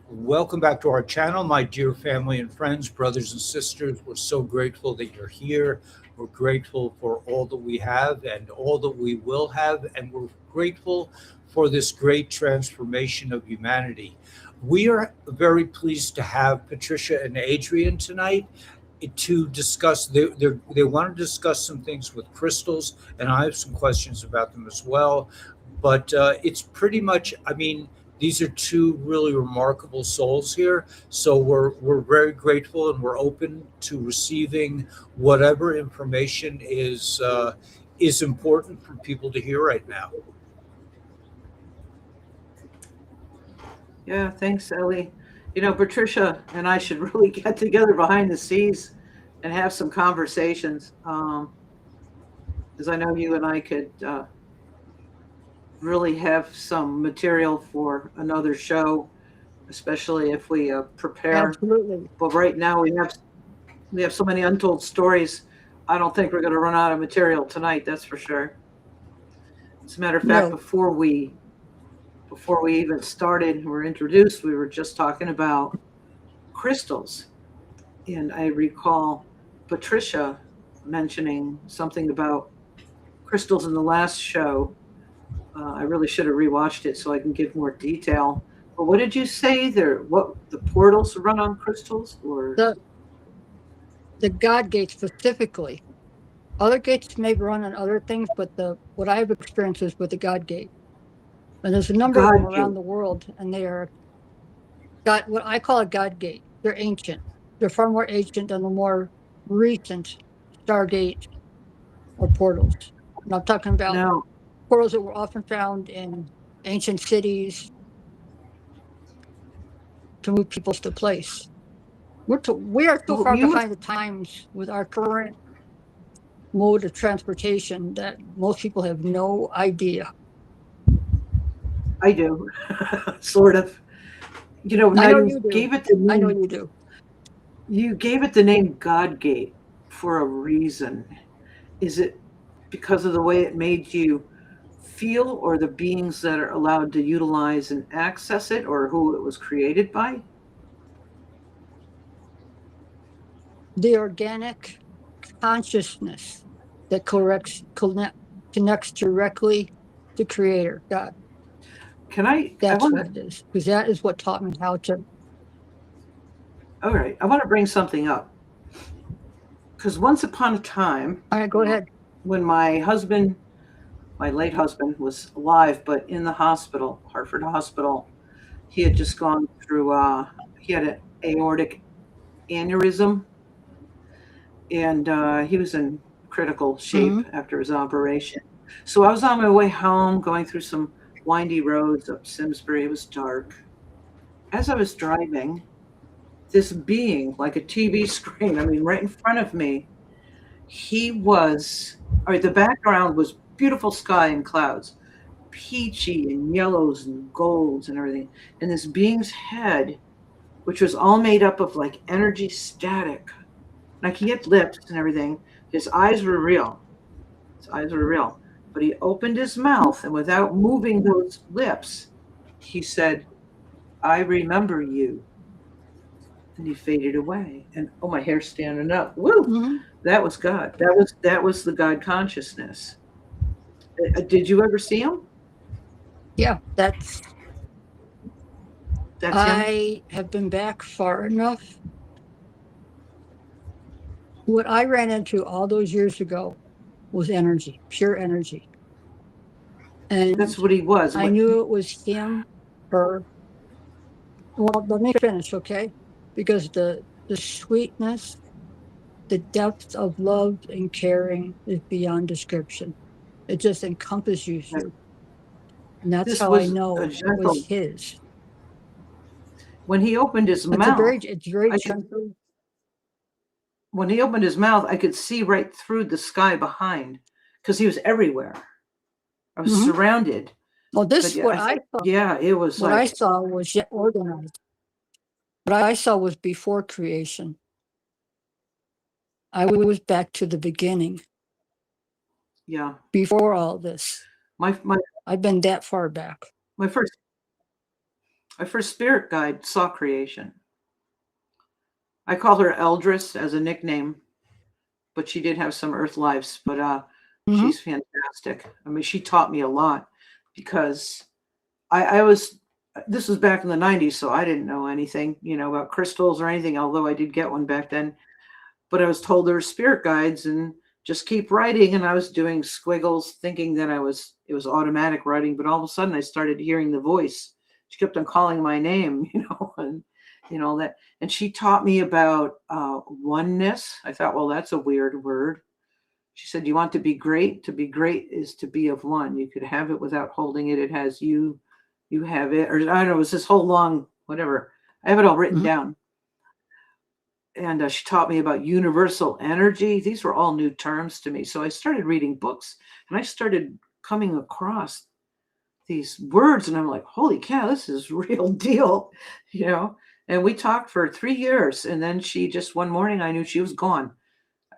Welcome back to our channel, my dear family and friends, brothers and sisters. We're so grateful that you're here. We're grateful for all that we have and all that we will have, and we're grateful for this great transformation of humanity. We are very pleased to have Patricia and Adrienne tonight to discuss. They want to discuss some things with crystals, and I have some questions about them as well. But it's pretty much, I mean, these are two really remarkable souls here. So we're very grateful and we're open to receiving whatever information is important for people to hear right now. Yeah, thanks, Ellie. Patricia and I should really get together behind the scenes and have some conversations. Because I know you and I could really have some material for another show, especially if we prepare. Absolutely. But right now we have so many untold stories. I don't think we're going to run out of material tonight. That's for sure. As a matter of fact, No. before we even started, were introduced, we were just talking about crystals. And I recall Patricia mentioning something about crystals in the last show. I really should have rewatched it so I can give more detail. But what did you say there? What the portals run on crystals, or The the God gate specifically. Other gates may run on other things, but the what I have experienced is with the God gate. And there's a number of them God around gate? the world, and they are God what I call a God gate. They're ancient. They're far more ancient than the more recent Stargate or portals. And I'm talking about Now, portals that were often found in ancient cities to move people to place. We are so well, far you behind the times with our current mode of transportation that most people have no idea. I do, sort of. I Now know you you do. gave it the I know name. you do. You gave it the name God Gate for a reason. Is it because of the way it made you feel, or the beings that are allowed to utilize and access it, or who it was created by? The organic consciousness that connects directly to Creator, God. Can I That's want what to, it is. Because that is what taught me how to. all right, I want to bring something up. Because once upon a time, All right, go ahead. when my late husband, was alive, but in the hospital, Hartford Hospital, he had just gone through, he had an aortic aneurysm, and he was in critical shape Hmm. after his operation. So I was on my way home, going through some windy roads up Simsbury. It was dark. As I was driving, this being, like a TV screen, I mean, right in front of me, he was, all right, the background was beautiful sky and clouds, peachy and yellows and golds and everything. And this being's head, which was all made up of like energy static, like he had lips and everything. His eyes were real. His eyes were real. But he opened his mouth, and without moving those lips, he said, I remember you. And he faded away. And oh, my hair's standing up. Woo! Hmm. That was God. That was the God consciousness. Did you ever see him? Yeah, That's him. I have been back far enough. What I ran into all those years ago was energy, pure energy. That's And what he was. I knew it was him, her. Well, let me finish, okay? Because the sweetness, the depth of love and caring is beyond description. It just encompasses you. And that's This how I was a know it was gentle. his. When he opened his mouth, It's very I could. gentle. When he opened his mouth, I could see right through the sky behind, because he was everywhere. I was Hmm. surrounded. Well, But this yeah, what I I think, thought. yeah, it was What I like, saw was yet organized. What I saw was before creation. I was back to the beginning, yeah. before all this. My I've been that far back. my first My first spirit guide saw creation. I call her Eldris as a nickname, but she did have some Earth lives. But Mhm. she's fantastic. I mean, she taught me a lot because I was. This was back in the '90s, so I didn't know anything, about crystals or anything. Although I did get one back then, but I was told there were spirit guides and just keep writing. And I was doing squiggles, thinking that it was automatic writing. But all of a sudden, I started hearing the voice. She kept on calling my name, and that. And she taught me about oneness. I thought, well, that's a weird word. She said, you want to be great? To be great is to be of one. You could have it without holding it. It has you, you have it. Or I don't know, it was this whole long, whatever. I have it all written Mhm. down. And she taught me about universal energy. These were all new terms to me. So I started reading books and I started coming across these words. And I'm like, holy cow, this is real deal, And we talked for 3 years. And then she just one morning, I knew she was gone.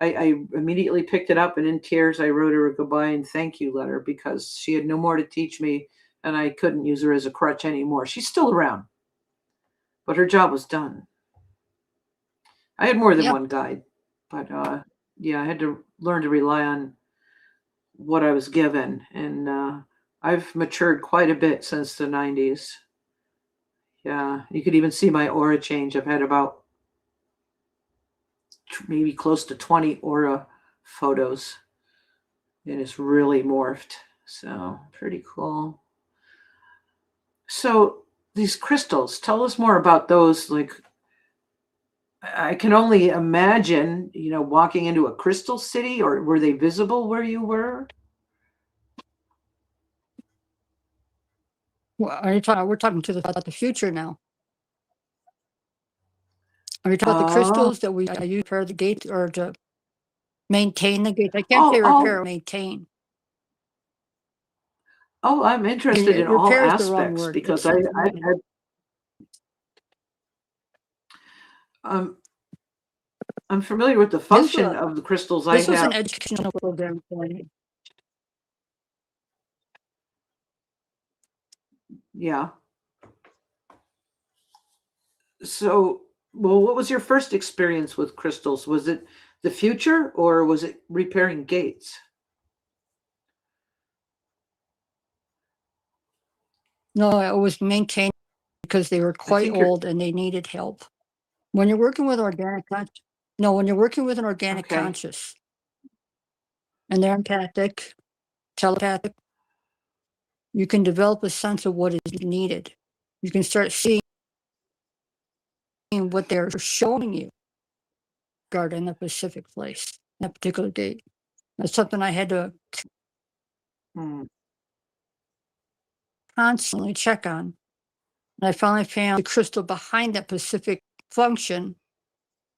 I immediately picked it up and in tears, I wrote her a goodbye and thank you letter because she had no more to teach me and I couldn't use her as a crutch anymore. She's still around, but her job was done. I had more than Yeah. one guide, but yeah, I had to learn to rely on what I was given. And I've matured quite a bit since the '90s. Yeah, you could even see my aura change. I've had about maybe close to 20 aura photos and it's really morphed. So pretty cool. So these crystals, tell us more about those. Like I can only imagine, walking into a crystal city, or were they visible where you were? Well, are you talking? We're talking about the future now. Are you talking about the Oh, crystals that we use to repair the gates or to maintain the gates? I can't oh, say repair, oh, maintain. oh, I'm interested in all Repair is the wrong aspects word. because um, I'm familiar with the This function was of the crystals I this was an have. educational program for me. Yeah. So, well, what was your first experience with crystals? Was it the future or was it repairing gates? No, it was maintained because they were I quite think you're old and they needed help. When you're working with no, when you're working with an organic okay. conscious and they're empathic, telepathic, you can develop a sense of what is needed. You can start seeing what they're showing you regarding a specific place, that particular gate. That's something I had to Hmm. constantly check on. And I finally found the crystal behind that specific function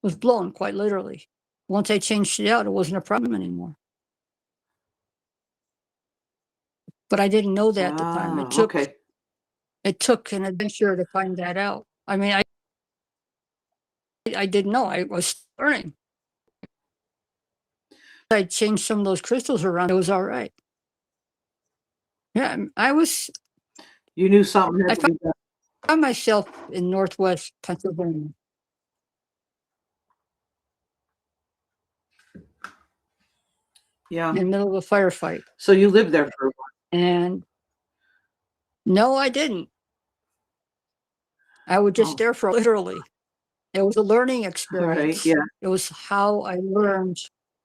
was blown quite literally. Once I changed it out, it wasn't a problem anymore. But I didn't know that at the time. Ah, okay. It took an adventure to find that out. I mean, I didn't know. I was learning. I changed some of those crystals around. It was all right. Yeah, You knew something I had to be done. found myself in Northwest Pennsylvania in Yeah. the middle of a firefight. So you lived there for a And no, I didn't. I was just while. there for literally. It was a learning Oh, all right. experience. Yeah. It was how I learned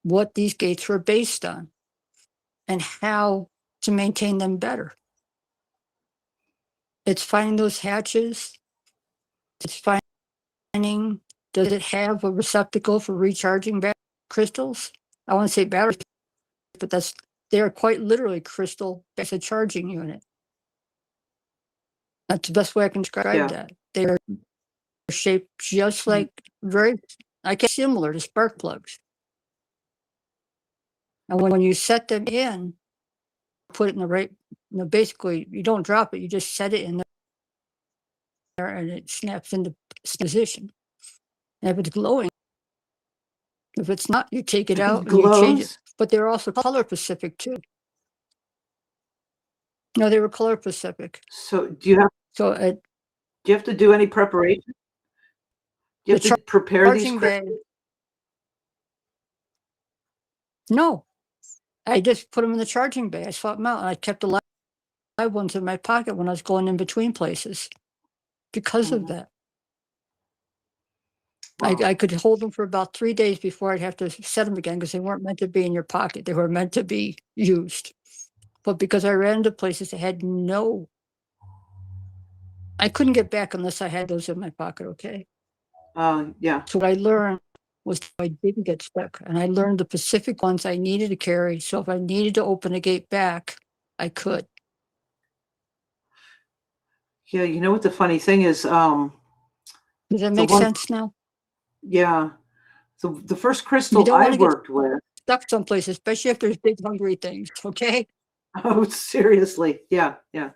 what these gates were based on and how to maintain them better. It's finding those hatches. It's finding, does it have a receptacle for recharging crystals? I want to say batteries, but they are quite literally crystal. That's a charging unit. That's the best way I can describe Yeah. that. They are shaped just Mm. like I guess similar to spark plugs. And when you set them in, put it in the right, basically you don't drop it, you just set it in there and it snaps into position. And if it's glowing, if it's not, you take it If it out and you change it. glows. But they're also color specific too. No, they were color specific. So do you have So Do you have to do any preparation? Do you have to prepare these Charging crystals? bag. No, I just put them in the charging bay. I swapped them out, and I kept the live ones in my pocket when I was going in between places because of that. Wow. I could hold them for about 3 days before I'd have to set them again because they weren't meant to be in your pocket. They were meant to be used. But because I ran into places that had I couldn't get back unless I had those in my pocket, okay? Yeah. So what I learned was I didn't get stuck. And I learned the specific ones I needed to carry. So if I needed to open a gate back, I could. Yeah, you know what the funny thing is? Does that make sense now? Yeah. So the first You crystal don't I want to get worked with. stuck someplace, especially if there's big hungry things, okay? Oh, seriously. Yeah, yeah.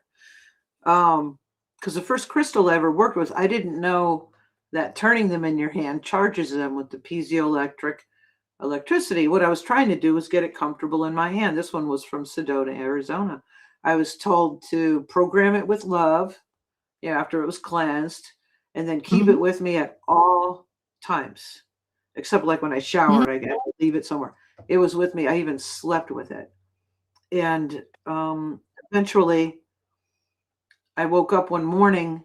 Because the first crystal I ever worked with, I didn't know that turning them in your hand charges them with the electricity. What I was trying to do was get it comfortable in my hand. This one was from Sedona, Arizona. I was told to program it with love, after it was cleansed, and then keep it with me at all times, except like when I showered, I had to leave it somewhere. It was with me. I even slept with it. And eventually I woke up one morning,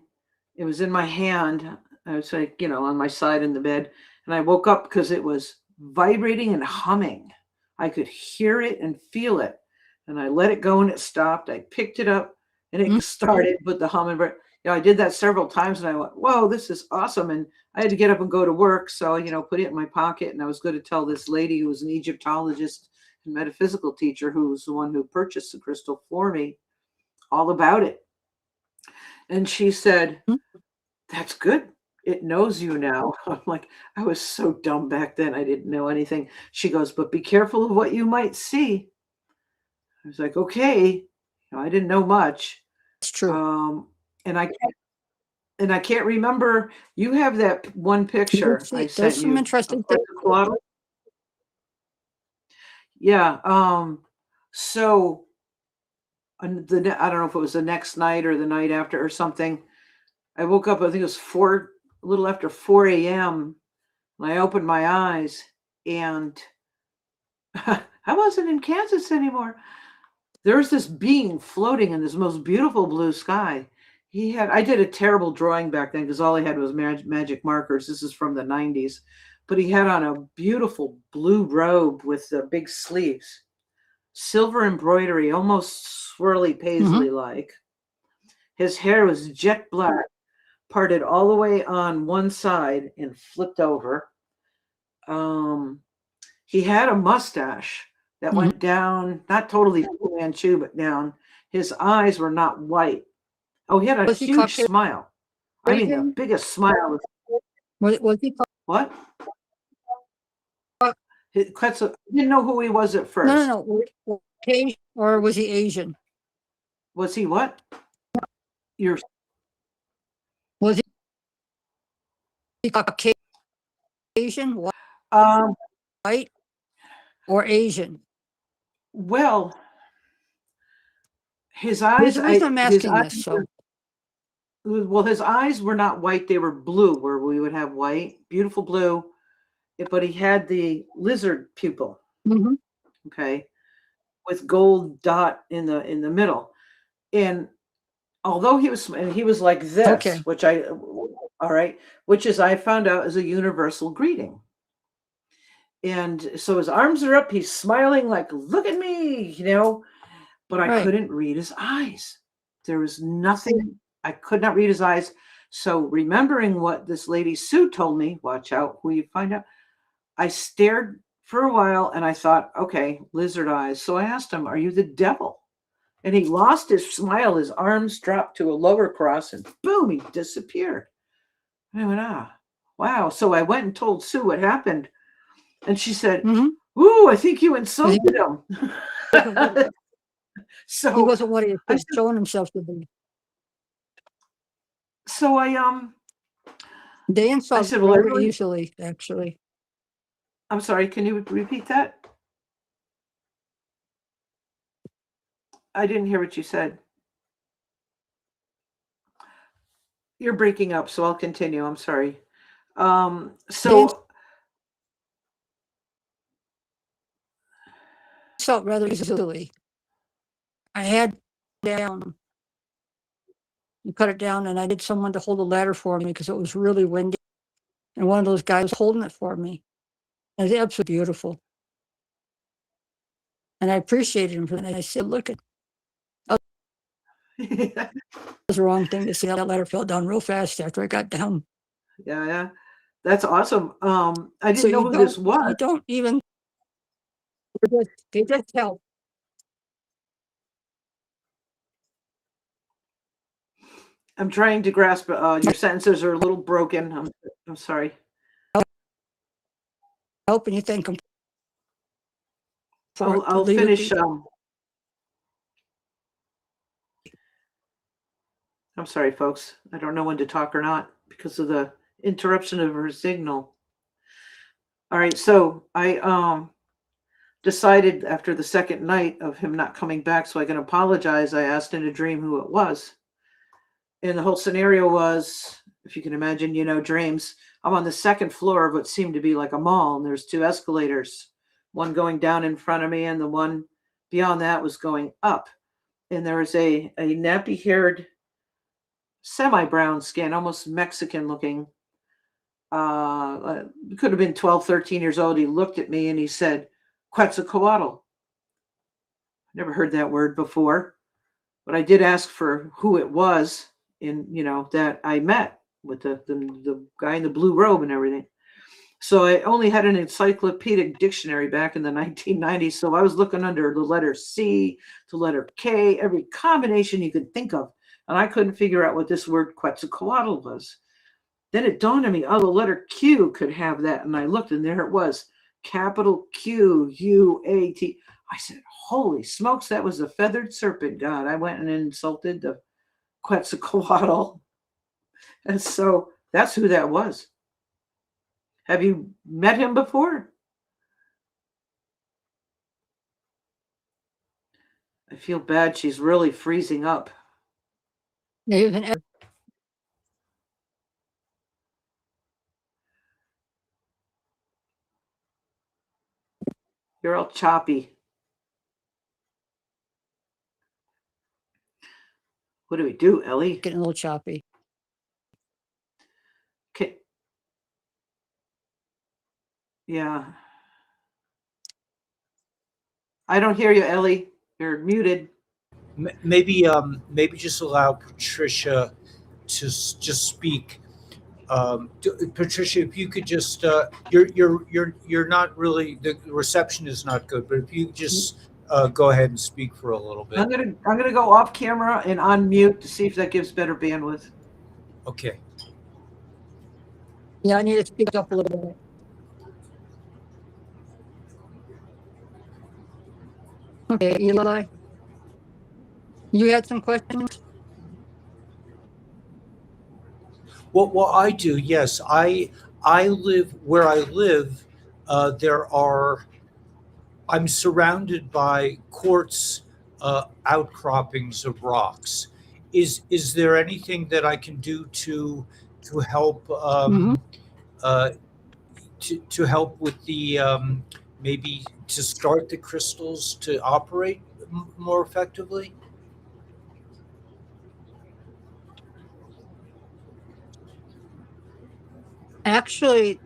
it was in my hand. I was like, on my side in the bed. And I woke up because it was vibrating and humming. I could hear it and feel it. And I let it go and it stopped. I picked it up and it started with the hum. And I did that several times and I went, whoa, this is awesome. And I had to get up and go to work. So, put it in my pocket. And I was going to tell this lady who was an Egyptologist and metaphysical teacher, who was the one who purchased the crystal for me, all about it. And she said, that's good. It knows you now. I'm like, I was so dumb back then. I didn't know anything. She goes, but be careful of what you might see. I was like, okay. I didn't know much. It's true. And I can't remember. You have that one picture I sent there's some you. interesting things. Yeah. So I don't know if it was the next night or the night after or something. I woke up, I think it was a little after 4 a.m. and I opened my eyes and I wasn't in Kansas anymore. There was this being floating in this most beautiful blue sky. I did a terrible drawing back then because all I had was magic markers. This is from the 90s. But he had on a beautiful blue robe with the big sleeves, silver embroidery, almost swirly paisley like. His hair was jet black, parted all the way on one side and flipped over. He had a mustache that went down, not totally Fu Manchu, but down. His eyes were not white. Oh, he had a huge smile. I mean, the biggest smile. Was he What? I didn't know who he was at first. No. Caucasian, or was he Asian? Was he what? Was he Caucasian, white, or Asian? Well, his eyes. There's a reason I'm asking this. His eyes were not white; they were blue, where we would have white, beautiful blue. But he had the lizard pupil. Okay, with gold dot in the middle, and although he was like this, which I found out is a universal greeting. And so his arms are up, he's smiling like, look at me, but I couldn't read his eyes. There was nothing, I could not read his eyes. So remembering what this lady Sue told me, watch out who you find out, I stared for a while and I thought, okay, lizard eyes. So I asked him, are you the devil? And he lost his smile. His arms dropped to a lower cross and boom, he disappeared. And I went, wow. So I went and told Sue what happened. And she said, ooh, I think you insulted him. So he wasn't what he was showing himself to be. So they insult very easily, actually. I'm sorry, can you repeat that? I didn't hear what you said. You're breaking up, so I'll continue. I'm sorry. Then So felt rather easily. I had down and cut it down, and I did someone to hold a ladder for me because it was really windy. And one of those guys was holding it for me. And it's absolutely beautiful. And I appreciated him for that. And I said, look, it yeah, was the wrong thing to say. That ladder fell down real fast after I got down. yeah. That's awesome. I So didn't know who this you was. don't even, they just help. I'm trying to grasp. Your sentences are a little broken. I'm sorry. Help and you thank them for it. I'll Leave it finish. be. I'm sorry, folks. I don't know when to talk or not because of the interruption of her signal. All right, so I decided after the second night of him not coming back so I can apologize, I asked in a dream who it was. And the whole scenario was, if you can imagine, dreams, I'm on the second floor of what seemed to be like a mall, and there's two escalators, one going down in front of me and the one beyond that was going up. And there was a nappy-haired, semi-brown skin, almost Mexican looking, could have been 12, 13 years old. He looked at me and he said, Quetzalcoatl. Never heard that word before, but I did ask for who it was that I met with the guy in the blue robe and everything. So I only had an encyclopedic dictionary back in the 1990s. So I was looking under the letter C to letter K, every combination you could think of. And I couldn't figure out what this word Quetzalcoatl was. Then it dawned on me, the letter Q could have that. And I looked and there it was, capital Q-U-A-T. I said, holy smokes, that was a feathered serpent god. I went and insulted the Quetzalcoatl. And so that's who that was. Have you met him before? I feel bad. She's really freezing up. Even You're all choppy. What do we do, Ellie? getting a little choppy. Okay. Yeah. I don't hear you, Ellie. You're muted. Maybe just allow Patricia to just speak. Patricia, if you could just you're not really, the reception is not good, but if you just go ahead and speak for a little bit. I'm gonna go off camera and on mute to see if that gives better bandwidth. Okay. Yeah, I need to speak up a little bit. Okay, Eli, you had some questions? Well, I do. Yes, I live where I live. I'm surrounded by quartz outcroppings of rocks. Is there anything that I can do to help to help with the maybe to start the crystals to operate more effectively? Actually,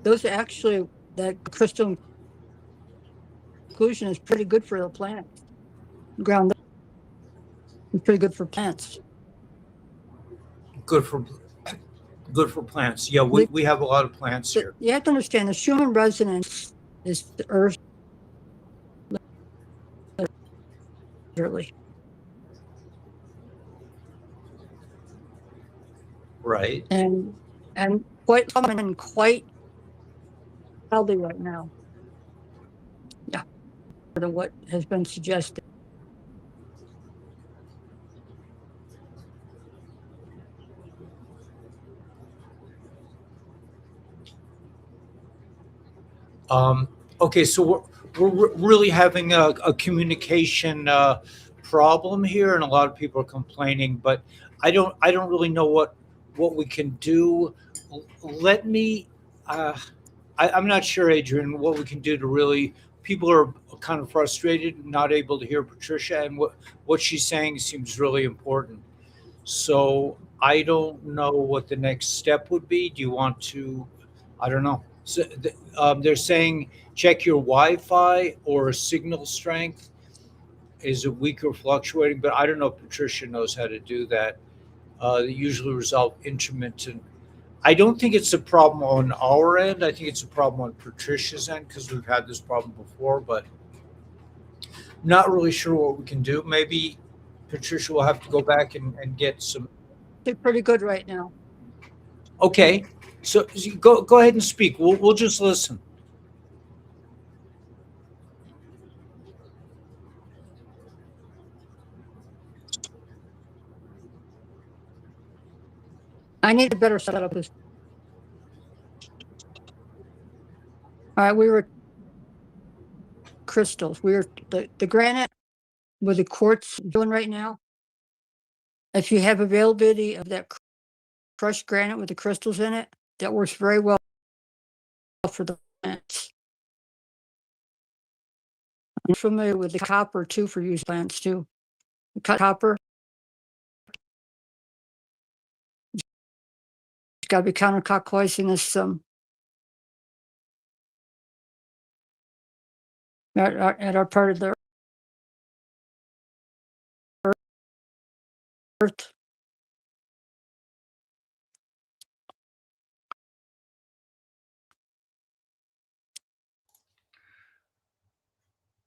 those actually, that crystal inclusion is pretty good for the plants. Ground is pretty good for plants. Good for plants. Yeah, we have a lot of plants here. You have to understand the Schumann resonance is the earth, literally. Right. And quite common and quite healthy right now. Yeah, than what has been suggested. Okay, so we're really having a communication problem here, and a lot of people are complaining, but I don't really know what we can do. Let me. I'm not sure, Adrienne, what we can do to really. People are kind of frustrated, not able to hear Patricia, and what she's saying seems really important. So I don't know what the next step would be. Do you want to? I don't know. So they're saying check your Wi-Fi or signal strength. Is it weak or fluctuating? But I don't know if Patricia knows how to do that. They usually resolve intermittent. I don't think it's a problem on our end. I think it's a problem on Patricia's end because we've had this problem before, but not really sure what we can do. Maybe Patricia will have to go back and get some. They're pretty good right now. Okay, so go ahead and speak. We'll just listen. I need a better setup. All right, we were crystals. We were the granite with the quartz doing right now. If you have availability of that crushed granite with the crystals in it, that works very well for the plants. I'm familiar with the copper too for use plants too. Copper. It's got to be counterclockwise in this at our part of the earth.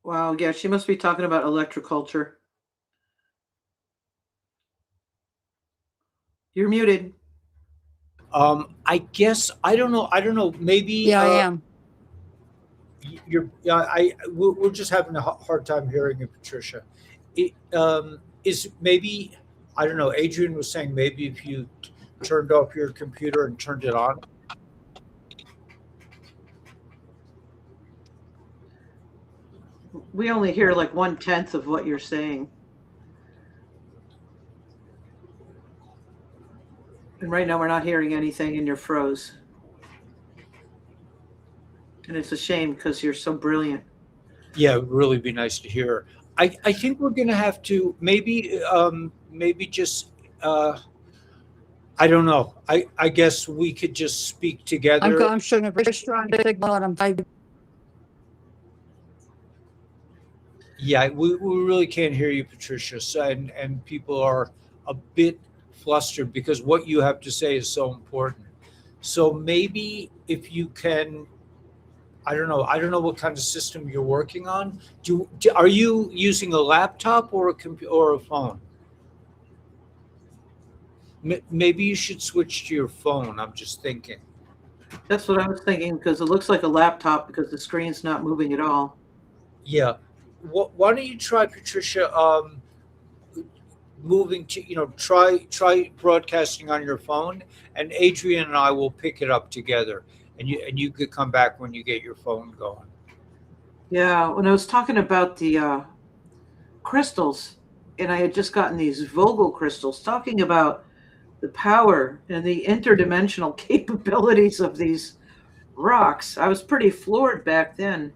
Wow, yeah, she must be talking about electroculture. You're muted. I guess I don't know. I don't know. Maybe Yeah, I am. you're. We're just having a hard time hearing you, Patricia. It is maybe I don't know. Adrienne was saying maybe if you turned off your computer and turned it on. We only hear like 1/10 of what you're saying. And right now we're not hearing anything and you're froze. And it's a shame because you're so brilliant. Yeah, it would really be nice to hear. I think we're going to have to maybe just I don't know. I guess we could just speak together. I'm showing a very strong signal and I'm Yeah, we really can't hear you, Patricia. So, and people are a bit flustered because what you have to say is so important. So maybe if you can, I don't know what kind of system you're working on. Are you using a laptop or a computer or a phone? Maybe you should switch to your phone. I'm just thinking. That's what I was thinking because it looks like a laptop because the screen's not moving at all. Yeah. Why don't you try, Patricia? Moving to try broadcasting on your phone, and Adrienne and I will pick it up together, and you could come back when you get your phone going. Yeah, when I was talking about the crystals, and I had just gotten these Vogel crystals, talking about the power and the interdimensional capabilities of these rocks. I was pretty floored back then.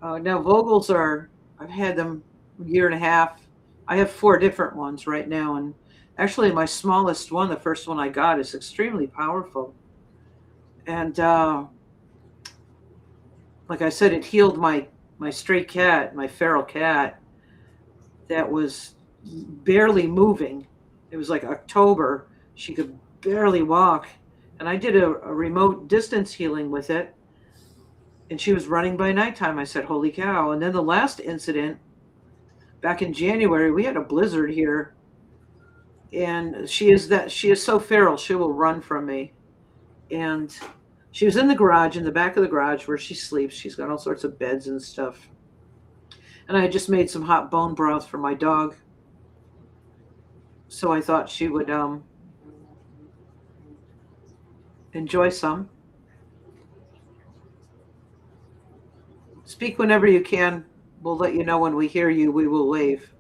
Now Vogels I've had them a year and a half. I have 4 different ones right now, and actually my smallest one, the first one I got, is extremely powerful. And like I said, it healed my stray cat, my feral cat, that was barely moving. It was like October. She could barely walk. And I did a remote distance healing with it. And she was running by nighttime. I said, holy cow. And then the last incident, back in January, we had a blizzard here. And she is so feral, she will run from me. And she was in the garage, in the back of the garage where she sleeps. She's got all sorts of beds and stuff. And I had just made some hot bone broth for my dog. So I thought she would enjoy some. Speak whenever you can. We'll let you know when we hear you. We will wave.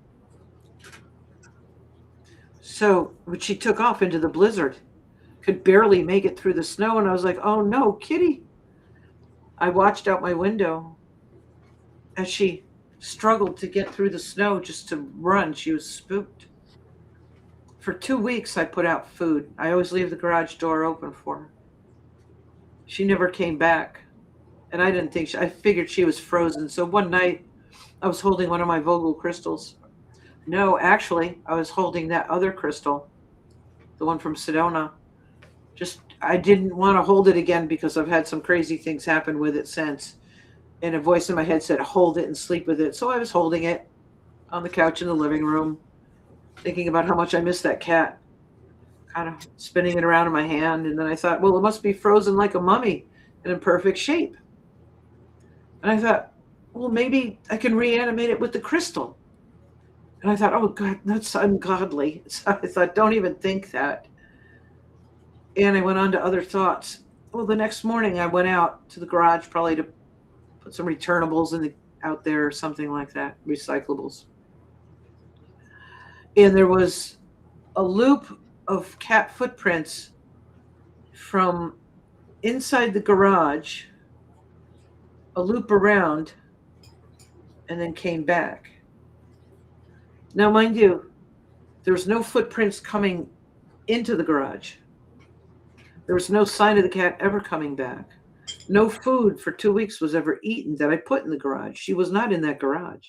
So when she took off into the blizzard, could barely make it through the snow. And I was like, oh no, Kitty. I watched out my window as she struggled to get through the snow just to run. She was spooked. For 2 weeks, I put out food. I always leave the garage door open for her. She never came back. And I didn't think, I figured she was frozen. So one night, I was holding one of my Vogel crystals. No, actually, I was holding that other crystal, the one from Sedona. Just, I didn't want to hold it again because I've had some crazy things happen with it since. And a voice in my head said, hold it and sleep with it. So I was holding it on the couch in the living room, thinking about how much I miss that cat, kind of spinning it around in my hand. And then I thought, well, it must be frozen like a mummy and in perfect shape. And I thought, well, maybe I can reanimate it with the crystal. And I thought, oh, God, that's ungodly. So I thought, don't even think that. And I went on to other thoughts. Well, the next morning I went out to the garage probably to put some returnables out there or something like that, recyclables. And there was a loop of cat footprints from inside the garage, a loop around, and then came back. Now, mind you, there was no footprints coming into the garage. There was no sign of the cat ever coming back. No food for 2 weeks was ever eaten that I put in the garage. She was not in that garage.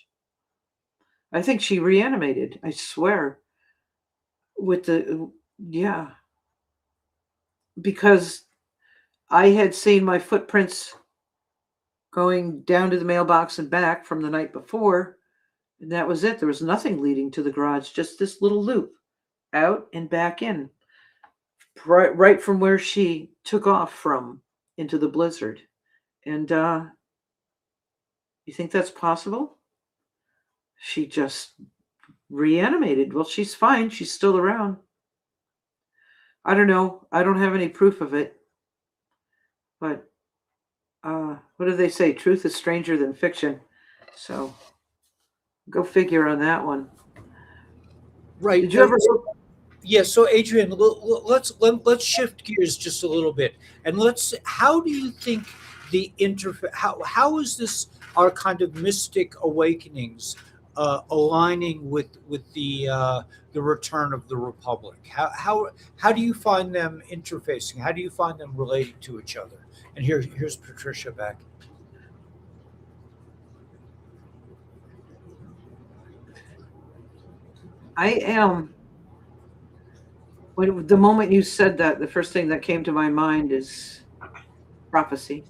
I think she reanimated, I swear. Because I had seen my footprints going down to the mailbox and back from the night before, and that was it. There was nothing leading to the garage, just this little loop out and back in, right from where she took off from into the blizzard. And you think that's possible? She just reanimated. Well, she's fine. She's still around. I don't know. I don't have any proof of it. But what do they say? Truth is stranger than fiction. So go figure on that one. Right. Did you ever? Yeah. So, Adrienne, let's shift gears just a little bit, and how do you think the how is this our kind of mystic awakenings aligning with the return of the Republic? How do you find them interfacing? How do you find them relating to each other? And here's Patricia back. I am. The moment you said that, the first thing that came to my mind is prophecy.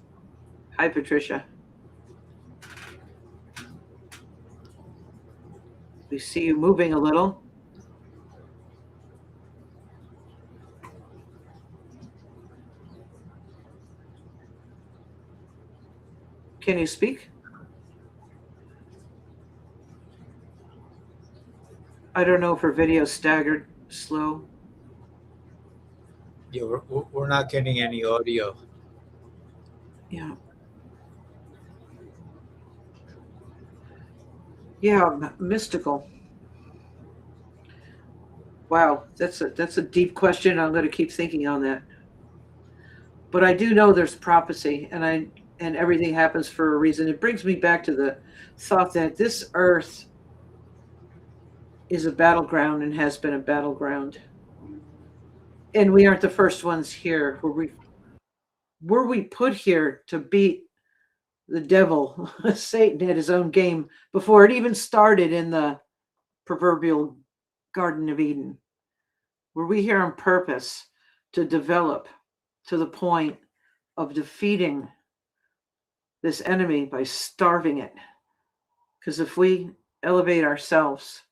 Hi, Patricia. We see you moving a little. Can you speak? I don't know if her video's staggered, slow. Yeah, we're not getting any audio. Yeah. Yeah, mystical. Wow, that's a deep question. I'm going to keep thinking on that. But I do know there's prophecy, and everything happens for a reason. It brings me back to the thought that this earth is a battleground and has been a battleground. And we aren't the first ones here. Were we put here to beat the devil, Satan, at his own game before it even started in the proverbial Garden of Eden? Were we here on purpose to develop to the point of defeating this enemy by starving it? Because if we elevate ourselves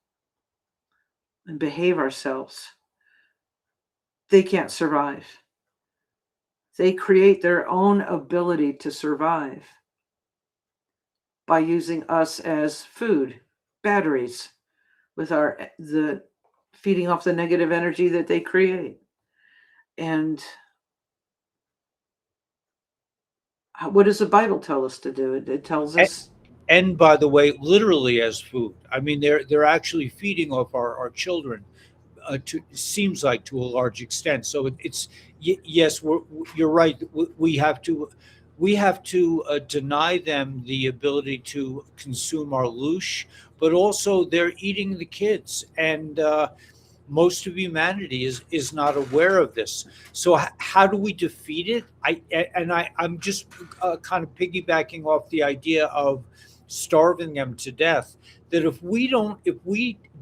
and behave ourselves, they can't survive. They create their own ability to survive by using us as food, batteries, with the feeding off the negative energy that they create. And what does the Bible tell us to do? It tells us. And by the way, literally as food. I mean, they're actually feeding off our children. seems like to a large extent. So yes, you're right. We have to deny them the ability to consume our loosh, but also they're eating the kids, and most of humanity is not aware of this. So how do we defeat it? I'm just kind of piggybacking off the idea of starving them to death. That if we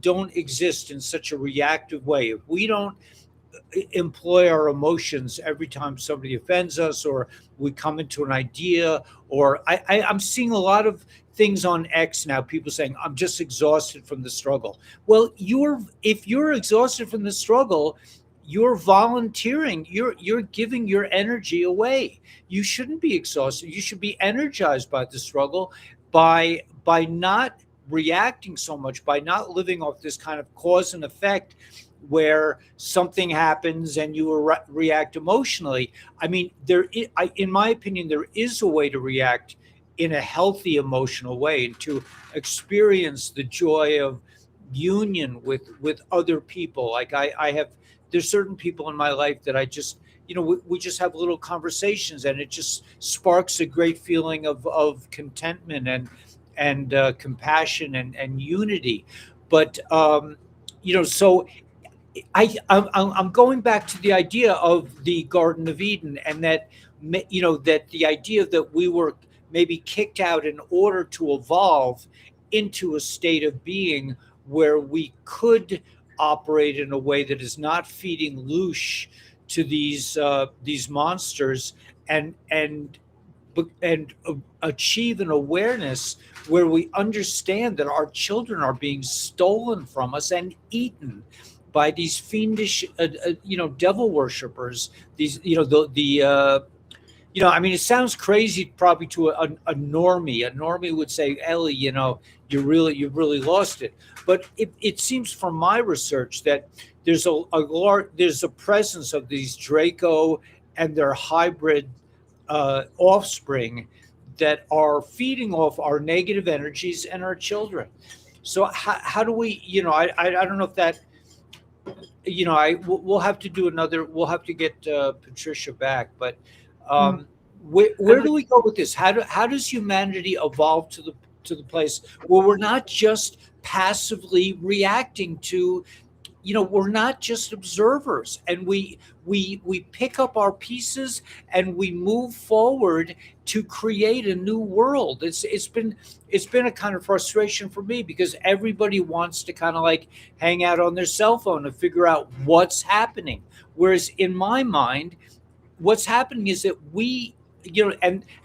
don't exist in such a reactive way, if we don't employ our emotions every time somebody offends us or we come into an idea, or I'm seeing a lot of things on X now, people saying, I'm just exhausted from the struggle. Well, if you're exhausted from the struggle, you're volunteering, you're giving your energy away. You shouldn't be exhausted. You should be energized by the struggle, by not reacting so much, by not living off this kind of cause and effect where something happens and you react emotionally. I mean, in my opinion, there is a way to react in a healthy emotional way, and to experience the joy of union with other people. Like there's certain people in my life that I just, we just have little conversations, and it just sparks a great feeling of contentment and compassion and unity. But so I'm going back to the idea of the Garden of Eden, and that that the idea that we were maybe kicked out in order to evolve into a state of being where we could operate in a way that is not feeding loosh to these monsters, and achieve an awareness where we understand that our children are being stolen from us and eaten by these fiendish, devil worshippers. These, I mean, it sounds crazy probably to a normie. A normie would say, Ellie, you've really lost it. But it seems from my research that there's there's a presence of these Draco and their hybrid offspring that are feeding off our negative energies and our children. So how do we, I don't know if that, we'll have to do another. We'll have to get Patricia back, but where do we go with this? How does humanity evolve to the place where we're not just passively reacting to, we're not just observers, and we pick up our pieces and we move forward to create a new world. It's been a kind of frustration for me, because everybody wants to kind of like hang out on their cell phone and figure out what's happening, whereas in my mind, what's happening is that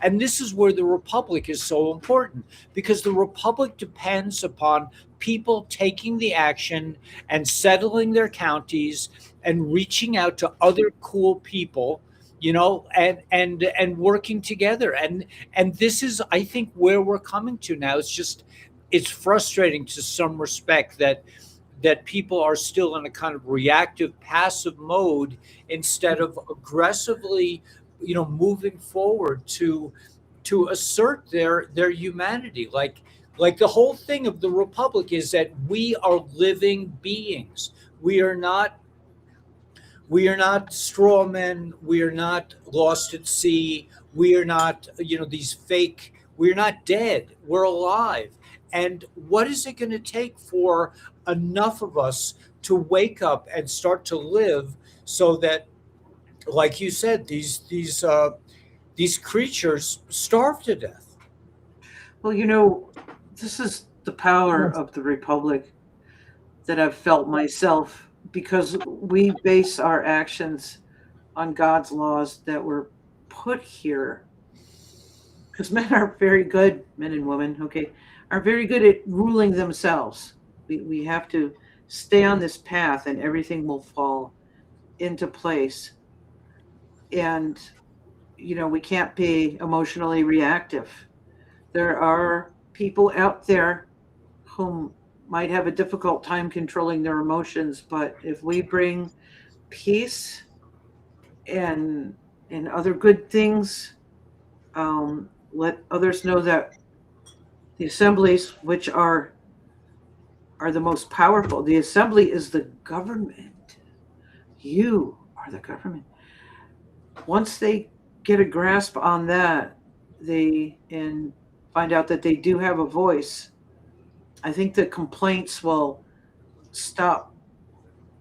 and this is where the republic is so important, because the republic depends upon people taking the action and settling their counties and reaching out to other cool people, and working together. And this is, I think, where we're coming to now. It's frustrating to some respect that people are still in a kind of reactive, passive mode, instead of aggressively, moving forward to assert their humanity. Like the whole thing of the republic is that we are living beings. We are not straw men. We are not lost at sea. We are not, these fake. We're not dead. We're alive. And what is it going to take for enough of us to wake up and start to live, so that, like you said, these creatures starve to death? Well, this is the power of the Republic that I've felt myself, because we base our actions on God's laws that were put here. Because men and women, okay, are very good at ruling themselves. We have to stay on this path and everything will fall into place. And, we can't be emotionally reactive. There are people out there who might have a difficult time controlling their emotions, but if we bring peace and other good things, let others know that the assemblies, which are are the most powerful. The assembly is the government. You are the government. Once they get a grasp on that, and find out that they do have a voice, I think the complaints will stop.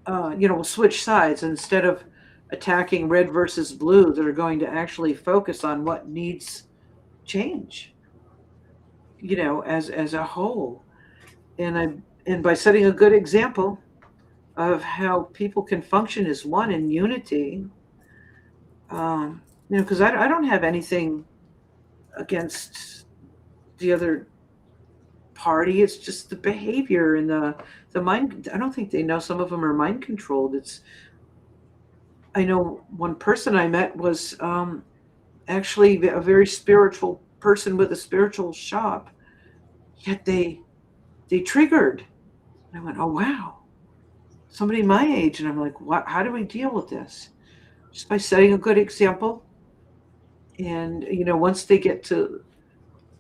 Will switch sides instead of attacking red versus blue. They're going to actually focus on what needs change. As a whole, and by setting a good example of how people can function as one in unity. Because I don't have anything against the other party. It's just the behavior and the mind. I don't think they know. Some of them are mind controlled. I know one person I met was actually a very spiritual person with a spiritual shop, yet they triggered. And I went, oh wow, somebody my age. And I'm like, what? How do we deal with this? Just by setting a good example. And once they get to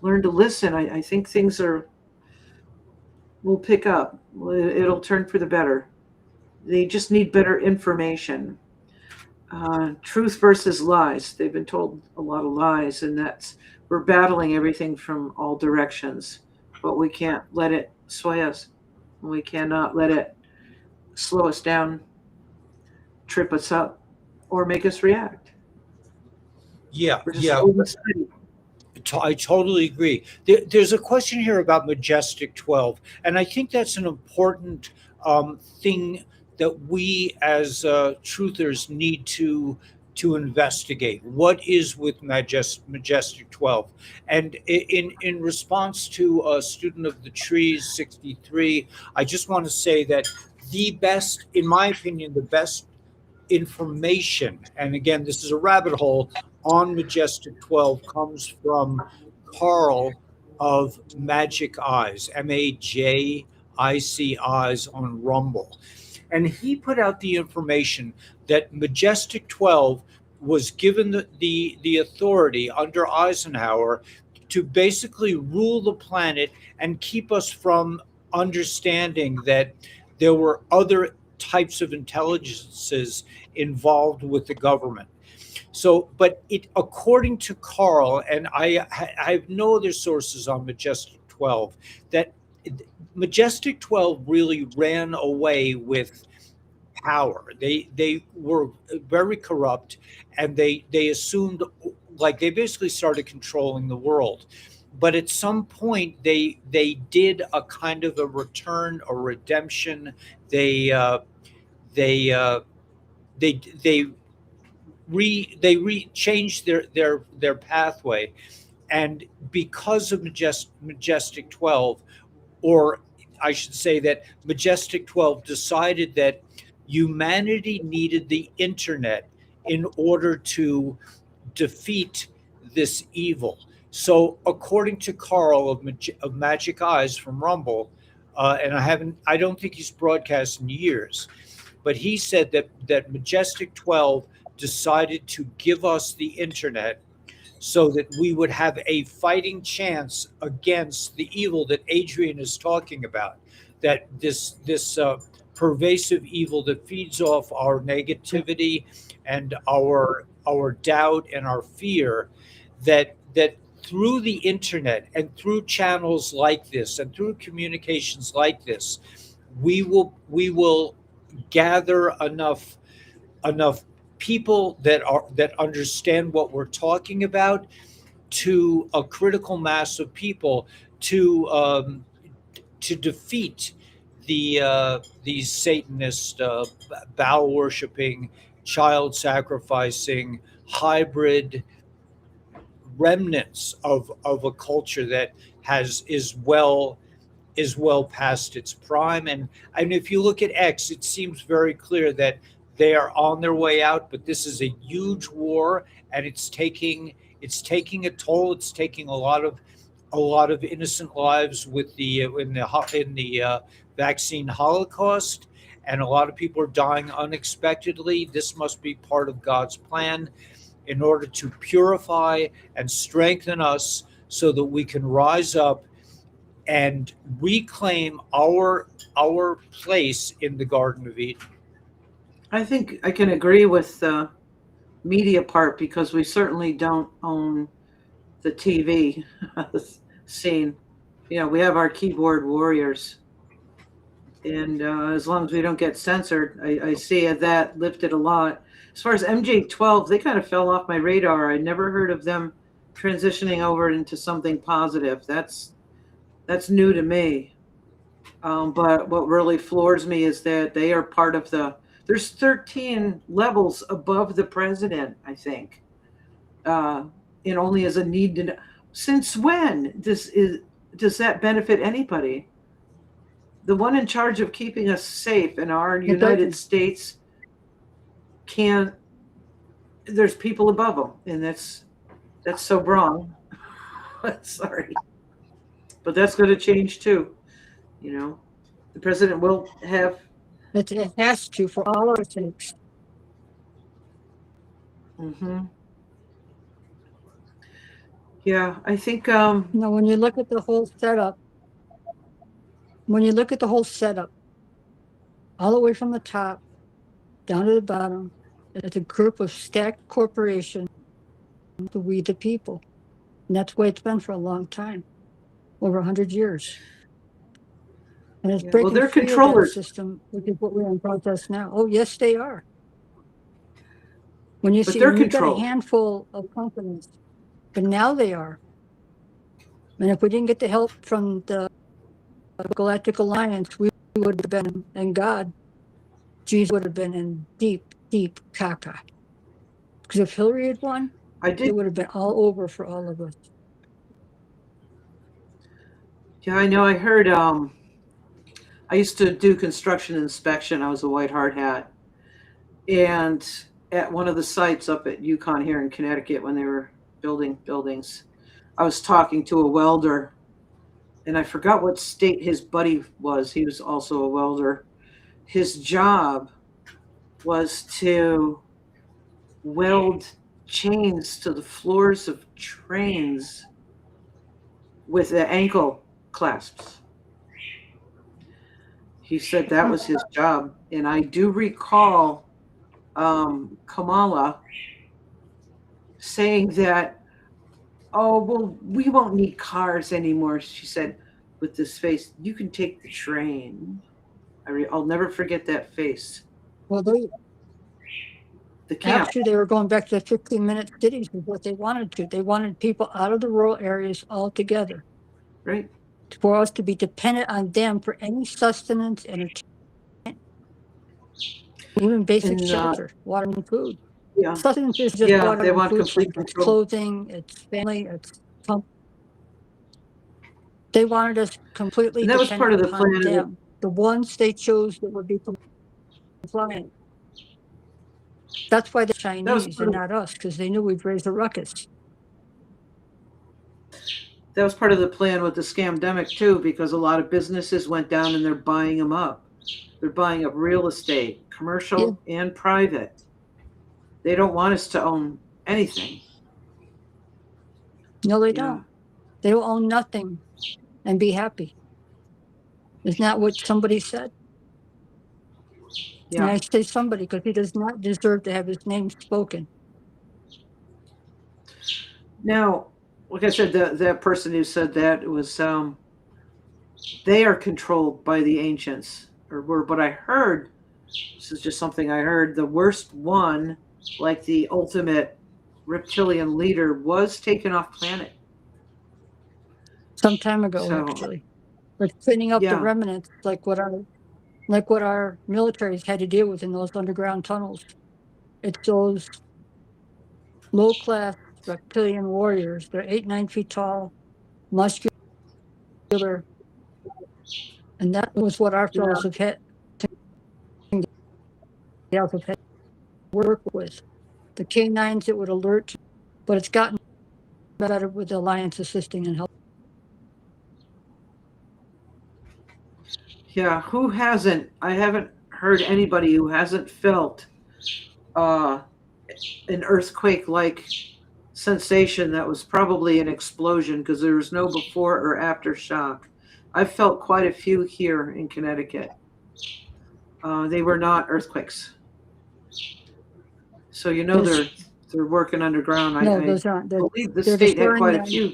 learn to listen, I think things will pick up. It'll turn for the better. They just need better information. Truth versus lies. They've been told a lot of lies, and we're battling everything from all directions. But we can't let it sway us. We cannot let it slow us down, trip us up, or make us react. Yeah, We're just yeah. holding steady. I totally agree. There's a question here about Majestic 12, and I think that's an important thing that we as truthers need to investigate. What is with Majestic 12? And in response to a student of the trees 63, I just want to say that the best, in my opinion, the best information, and again, this is a rabbit hole, on Majestic 12 comes from Carl of Magic Eyes, MAJIC Eyes on Rumble. And he put out the information that Majestic 12 was given the authority under Eisenhower to basically rule the planet and keep us from understanding that there were other types of intelligences involved with the government. So, but according to Carl, and I have no other sources on Majestic 12, that Majestic 12 really ran away with power. They were very corrupt, and they assumed, like, they basically started controlling the world. But at some point, they did a kind of a return, a redemption. They changed their pathway, and because of Majestic 12, or I should say that Majestic 12 decided that humanity needed the internet in order to defeat this evil. So according to Carl of Magic Eyes from Rumble, and I don't think he's broadcast in years, but he said that Majestic 12 decided to give us the internet so that we would have a fighting chance against the evil that Adrienne is talking about, that this pervasive evil that feeds off our negativity and our doubt and our fear, that through the internet and through channels like this and through communications like this, we will gather enough people that understand what we're talking about, to a critical mass of people to defeat these Satanist, Baal worshiping, child sacrificing, hybrid remnants of a culture that is well past its prime. And if you look at X, it seems very clear that they are on their way out, but this is a huge war, and it's taking a toll. It's taking a lot of innocent lives with in the vaccine holocaust, and a lot of people are dying unexpectedly. This must be part of God's plan in order to purify and strengthen us so that we can rise up and reclaim our place in the Garden of Eden. I think I can agree with the media part because we certainly don't own the TV scene. We have our keyboard warriors. And as long as we don't get censored, I see that lifted a lot. As far as MJ12, they kind of fell off my radar. I never heard of them transitioning over into something positive. That's new to me. But what really floors me is that they are part of there's 13 levels above the president, I think. And only as a need to know. Since when does that benefit anybody? The one in charge of keeping us safe in our United States there's people above them, and that's so wrong. Sorry. But that's going to change too. The president will have. It has to for all our sakes. Mm-hmm. Yeah, I think. When you look at the whole setup, all the way from the top down to the bottom, it's a group of stacked corporations, we the people. And that's the way it's been for a long time, over 100 years. And it's breaking they're free controllers. of that system, which is what we're in protest now. Oh, yes, they are. When you see, you've got a handful of companies, but now they are. And if we didn't get the help from the Galactic Alliance, we would have been, and God, Jesus would have been in deep, deep caca. Because if Hillary had won, it would have been all over for all of us. Yeah, I know. I heard. I used to do construction inspection. I was a white hard hat, and at one of the sites up at Yukon here in Connecticut, when they were building buildings, I was talking to a welder, and I forgot what state his buddy was. He was also a welder. His job was to weld chains to the floors of trains with the ankle clasps. He said that was his job. And I do recall Kamala saying that, oh, well, we won't need cars anymore. She said, with this face, you can take the train. I'll never forget that face. Well, camp. Actually, they were going back to the 15-minute cities with what they wanted to. They wanted people out of the rural areas altogether. Right. For us to be dependent on them for any sustenance, entertainment, even basic shelter, water and food. Yeah. Sustenance is just water they and want food. complete It's control. clothing, it's family, it's they wanted us completely and that was part of the plan. Them. The ones they chose that would be compliant. That's why the Chinese and not us, because they knew we'd raise a ruckus. That was part of the plan with the scamdemic too, because a lot of businesses went down and they're buying them up. They're buying up real estate, commercial and private. They don't want us to own anything. No, they don't. They will own nothing and be happy. Isn't that what somebody said? Yeah. And I say somebody because he does not deserve to have his name spoken. Now, like I said, that person who said that was they are controlled by the ancients, or were. But I heard, this is just something I heard, the worst one, like the ultimate reptilian leader, was taken off planet some time ago, actually. But cleaning up the remnants, like what our militaries had to deal with in those underground tunnels. It's those low-class reptilian warriors. They're 8-9 feet tall, muscular, and that was what our fellows have had to work with. The K9s it would alert, but it's gotten better with the Alliance assisting and helping. Yeah, who hasn't? I haven't heard anybody who hasn't felt an earthquake-like sensation that was probably an explosion, because there was no before or after shock. I've felt quite a few here in Connecticut. They were not earthquakes. So they're working underground. No, I those aren't. believe the They're state had destroying quite a them. few.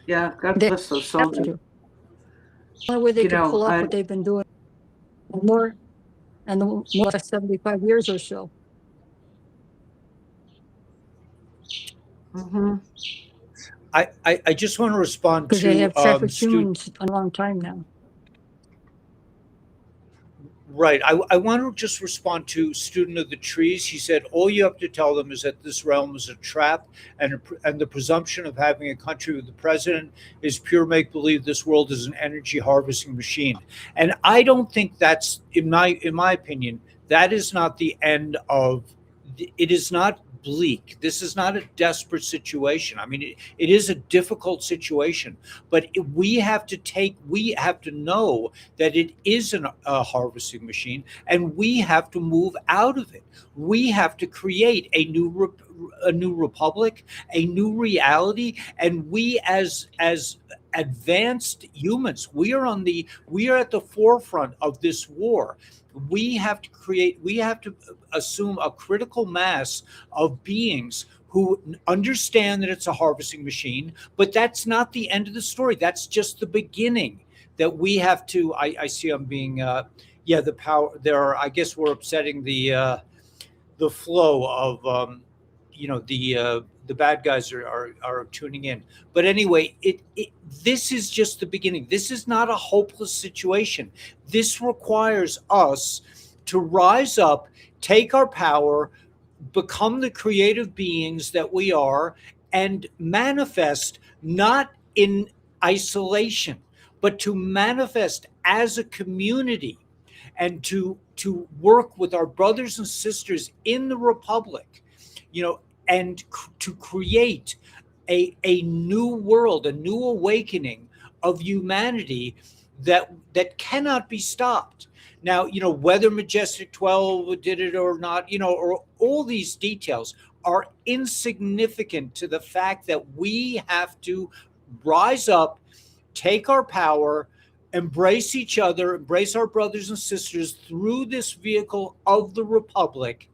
Yeah, God They bless those have soldiers. to. The only way they You could know, pull up I what they've been doing more and the more than 75 years or so. mhm. I just want to respond Because they to have trafficked humans a long time now. right. I want to just respond to student of the trees. He said all you have to tell them is that this realm is a trap, and the presumption of having a country with the president is pure make believe. This world is an energy harvesting machine, and I don't think that's in my opinion. That is not the end of. It is not bleak. This is not a desperate situation. I mean, it is a difficult situation, but we have to know that it is a harvesting machine, and we have to move out of it. We have to create a new republic, a new reality, and we as advanced humans, we are at the forefront of this war. We have to assume a critical mass of beings who understand that it's a harvesting machine, but that's not the end of the story. That's just the beginning. That we have to. I see. I'm being. Yeah, the power. There are. I guess we're upsetting the flow of. The bad guys are tuning in. But anyway, this is just the beginning. This is not a hopeless situation. This requires us to rise up, take our power, become the creative beings that we are, and manifest not in isolation, but to manifest as a community, and to work with our brothers and sisters in the republic, and to create a new world, a new awakening of humanity that cannot be stopped. Now, whether Majestic 12 did it or not, or all these details are insignificant to the fact that we have to rise up, take our power, embrace each other, embrace our brothers and sisters through this vehicle of the Republic,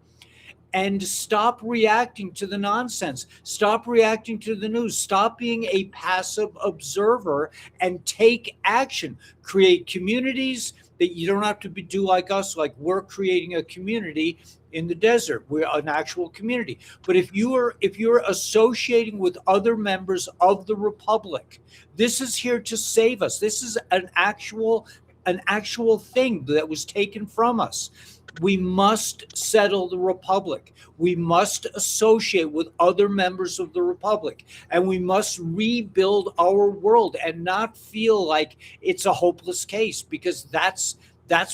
and stop reacting to the nonsense. Stop reacting to the news. Stop being a passive observer and take action. Create communities that you don't have to do like us, like we're creating a community in the desert. We're an actual community. But if you're associating with other members of the Republic, this is here to save us. This is an actual thing that was taken from us. We must settle the Republic. We must associate with other members of the Republic, and we must rebuild our world and not feel like it's a hopeless case, because that's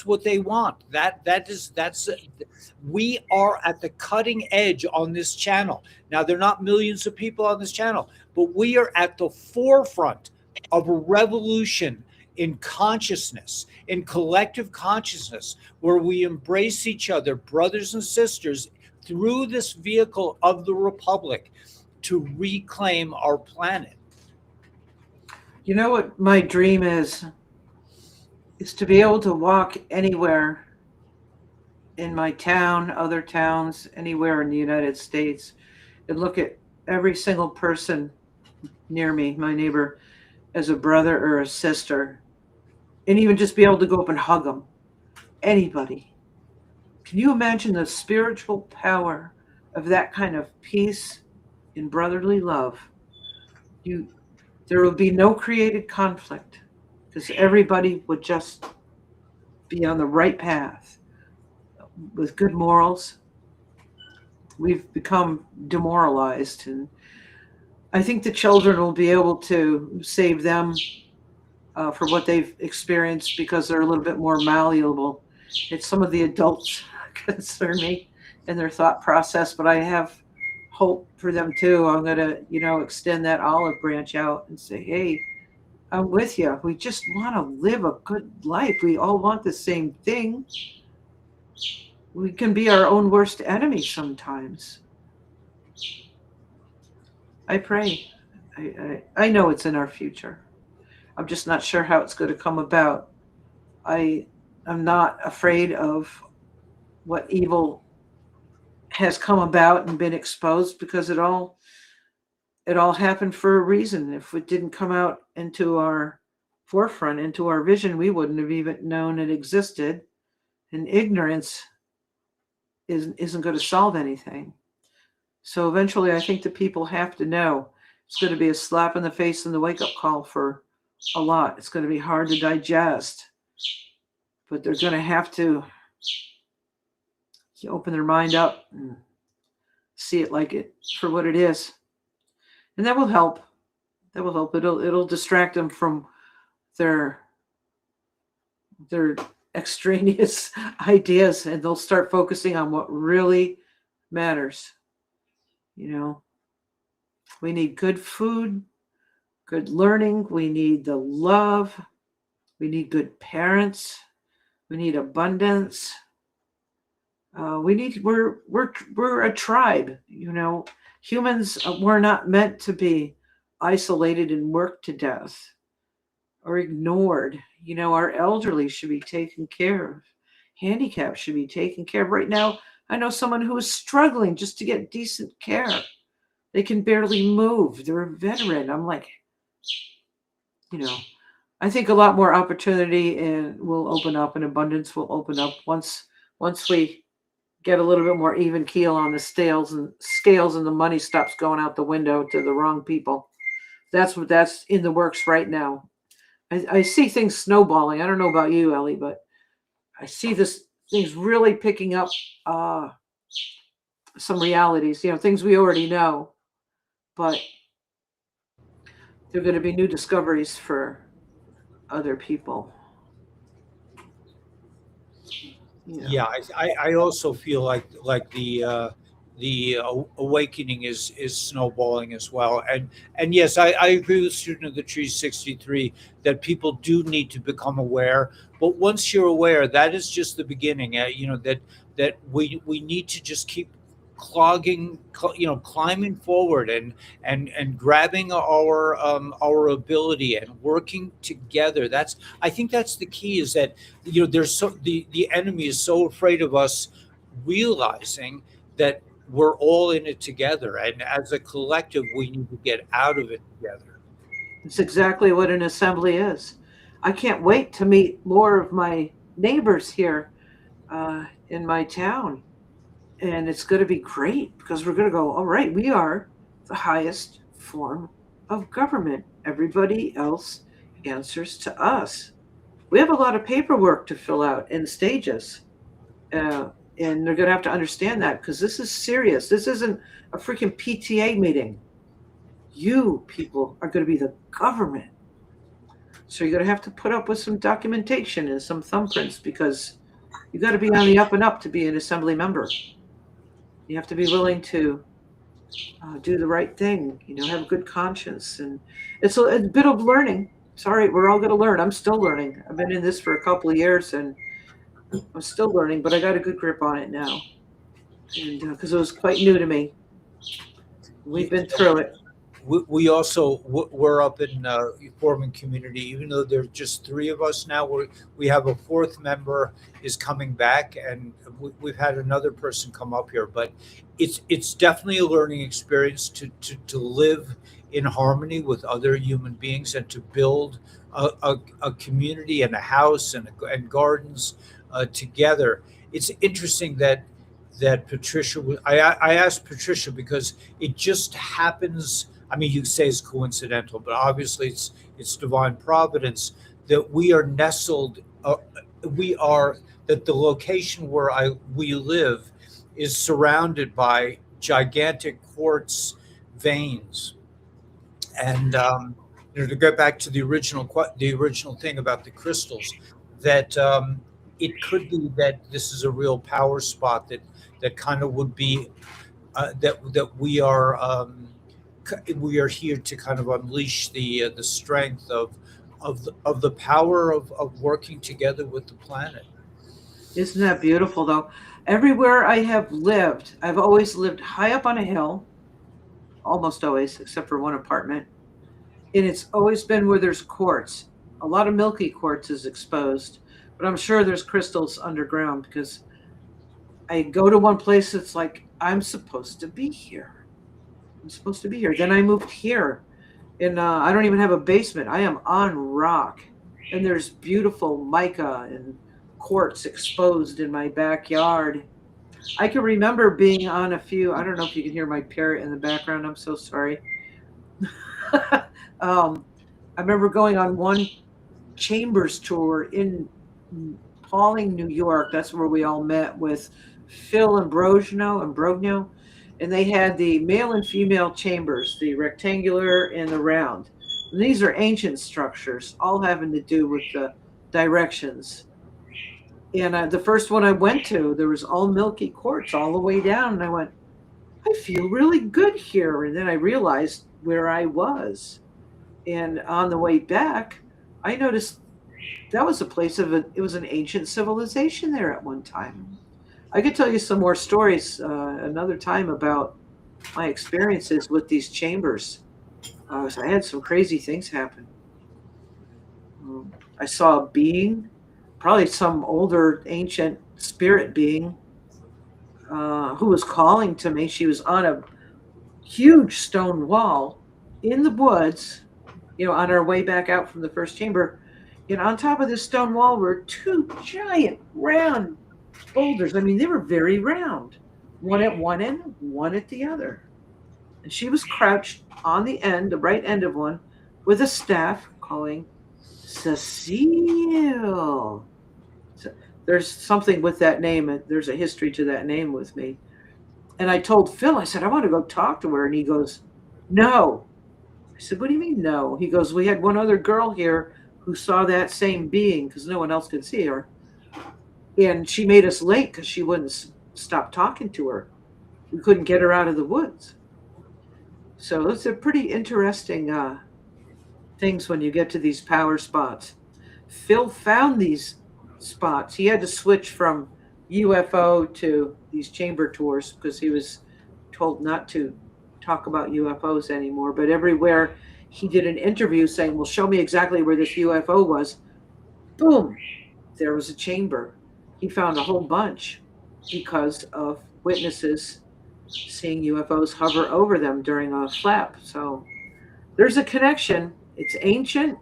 what they want. We are at the cutting edge on this channel. Now, there are not millions of people on this channel, but we are at the forefront of a revolution in consciousness, in collective consciousness, where we embrace each other, brothers and sisters, through this vehicle of the Republic to reclaim our planet. You know what my dream is to be able to walk anywhere in my town, other towns, anywhere in the United States, and look at every single person near me, my neighbor, as a brother or a sister, and even just be able to go up and hug them. Anybody. Can you imagine the spiritual power of that kind of peace and brotherly love? There will be no created conflict, because everybody would just be on the right path with good morals. We've become demoralized, and I think the children will be able to save them for what they've experienced, because they're a little bit more malleable. It's some of the adults concern me and their thought process, but I have hope for them too. I'm going to, extend that olive branch out and say, hey, I'm with you. We just want to live a good life. We all want the same thing. We can be our own worst enemy sometimes. I pray. I know it's in our future. I'm just not sure how it's going to come about. I'm not afraid of what evil has come about and been exposed, because it all happened for a reason. If it didn't come out into our forefront, into our vision, we wouldn't have even known it existed. And ignorance isn't going to solve anything. So eventually, I think the people have to know. It's going to be a slap in the face and the wake-up call for a lot. It's going to be hard to digest, but they're going to have to open their mind up and see it like it for what it is, and that will help. That will help. It'll distract them from their extraneous ideas, and they'll start focusing on what really matters. We need good food, good learning. We need the love. We need good parents. We need abundance. We're a tribe. Humans were not meant to be isolated and worked to death or ignored. Our elderly should be taken care of. Handicapped should be taken care of. Right now, I know someone who is struggling just to get decent care. They can barely move. They're a veteran. I'm like, I think a lot more opportunity will open up, and abundance will open up once we get a little bit more even keel on the scales, and the money stops going out the window to the wrong people. That's in the works right now. I see things snowballing. I don't know about you, Ellie, but I see things really picking up some realities, things we already know, but there are going to be new discoveries for other people. Yeah, I also feel like the awakening is snowballing as well, and yes, I agree with Student of the Tree 63 that people do need to become aware. But once you're aware, that is just the beginning. That we need to just keep climbing forward and grabbing our ability and working together. I think that's the key, is that there's the enemy is so afraid of us realizing that we're all in it together, and as a collective we need to get out of it together. It's exactly what an assembly is. I can't wait to meet more of my neighbors here in my town. And it's going to be great, because we're going to go, all right, we are the highest form of government. Everybody else answers to us. We have a lot of paperwork to fill out in stages. And they're going to have to understand that, because this is serious. This isn't a freaking PTA meeting. You people are going to be the government. So you're going to have to put up with some documentation and some thumbprints, because you got to be on the up and up to be an assembly member. You have to be willing to do the right thing, have a good conscience. And it's a bit of learning. Sorry, we're all going to learn. I'm still learning. I've been in this for a couple of years, and I'm still learning, but I got a good grip on it now. And because it was quite new to me. We've been through it. We also we're up in forming community, even though there's just three of us now. We have a fourth member is coming back, and we've had another person come up here. But it's definitely a learning experience to live in harmony with other human beings, and to build a community and a house and gardens together. It's interesting that Patricia. I asked Patricia because it just happens. I mean, you say it's coincidental, but obviously it's divine providence that we are nestled. That the location where we live is surrounded by gigantic quartz veins, and to go back to the original thing about the crystals, that it could be that this is a real power spot that kind of would be that we are here to kind of unleash the strength of the power of working together with the planet. Isn't that beautiful, though? Everywhere I have lived, I've always lived high up on a hill, almost always, except for one apartment. And it's always been where there's quartz. A lot of milky quartz is exposed, but I'm sure there's crystals underground because I go to one place that's like, I'm supposed to be here. I'm supposed to be here. Then I moved here, and I don't even have a basement. I am on rock, and there's beautiful mica and quartz exposed in my backyard. I can remember being on a few. I don't know if you can hear my parrot in the background. I'm so sorry. I remember going on one chambers tour in Pauling, New York. That's where we all met with Phil and Brogno, and they had the male and female chambers, the rectangular and the round. And these are ancient structures, all having to do with the directions. And the first one I went to, there was all milky quartz all the way down, and I went, I feel really good here. And then I realized where I was. And on the way back, I noticed that was a place it was an ancient civilization there at one time. I could tell you some more stories another time about my experiences with these chambers. So I had some crazy things happen. I saw a being, probably some older ancient spirit being, who was calling to me. She was on a huge stone wall in the woods, on our way back out from the first chamber. And on top of this stone wall were two giant round boulders. I mean, they were very round, one at one end, one at the other. And she was crouched on the end, the right end of one, with a staff calling, Cecile. So there's something with that name. There's a history to that name with me. And I told Phil, I said, I want to go talk to her. And he goes, no. I said, what do you mean no? He goes, we had one other girl here who saw that same being because no one else could see her. And she made us late because she wouldn't stop talking to her. We couldn't get her out of the woods. So it's a pretty interesting things when you get to these power spots. Phil found these spots. He had to switch from UFO to these chamber tours because he was told not to talk about UFOs anymore. But everywhere he did an interview saying, well, show me exactly where this UFO was. Boom, there was a chamber. He found a whole bunch because of witnesses seeing UFOs hover over them during a flap. So there's a connection. It's ancient.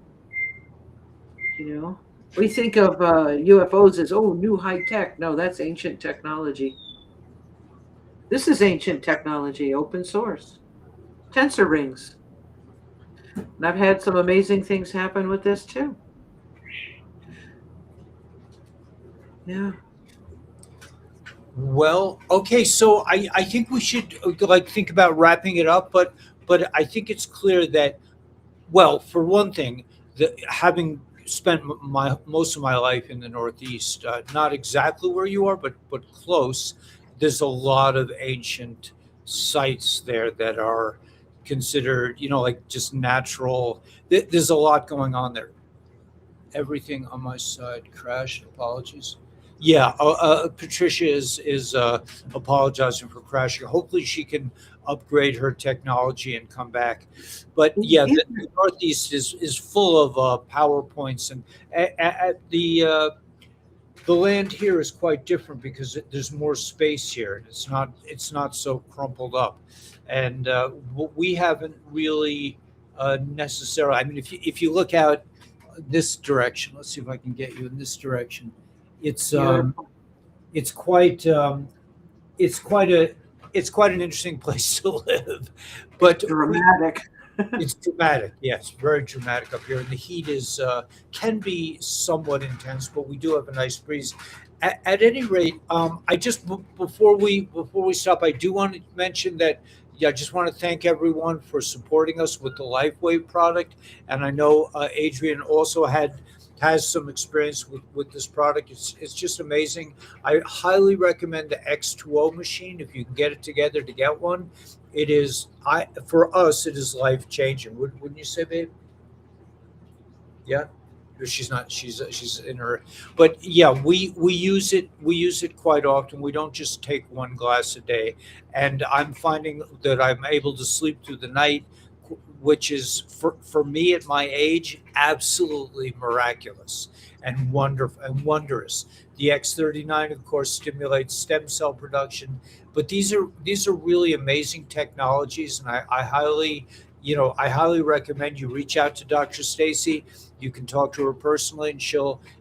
We think of UFOs as, new high tech. No, that's ancient technology. This is ancient technology, open source. Tensor rings. And I've had some amazing things happen with this too. Yeah. Well, okay, so I think we should think about wrapping it up, but I think it's clear that, well, for one thing, having spent most of my life in the Northeast, not exactly where you are, but close, there's a lot of ancient sites there that are considered, just natural. There's a lot going on there. Everything on my side crashed. Apologies. Yeah, Patricia is apologizing for crashing. Hopefully, she can upgrade her technology and come back. But yeah, the Northeast is full of PowerPoints, and the land here is quite different because there's more space here, and it's not so crumpled up, and we haven't really necessarily. I mean, if you look out this direction, let's see if I can get you in this direction. It's quite an interesting place to live, but dramatic. It's dramatic, yes, very dramatic up here, and the heat is can be somewhat intense, but we do have a nice breeze. At any rate, I just before we stop, I do want to mention that. Yeah, I just want to thank everyone for supporting us with the LifeWave product, and I know Adrienne also has some experience with this product. It's just amazing. I highly recommend the X2O machine if you can get it together to get one. It is for us it is life changing. Wouldn't you say, babe? Yeah. She's not. She's in her. But yeah, we use it. We use it quite often. We don't just take one glass a day. And I'm finding that I'm able to sleep through the night, which is for me at my age absolutely miraculous and wonderful and wondrous. The X39, of course, stimulates stem cell production. But these are really amazing technologies, and I highly, I highly recommend you reach out to Dr. Stacy. You can talk to her personally, and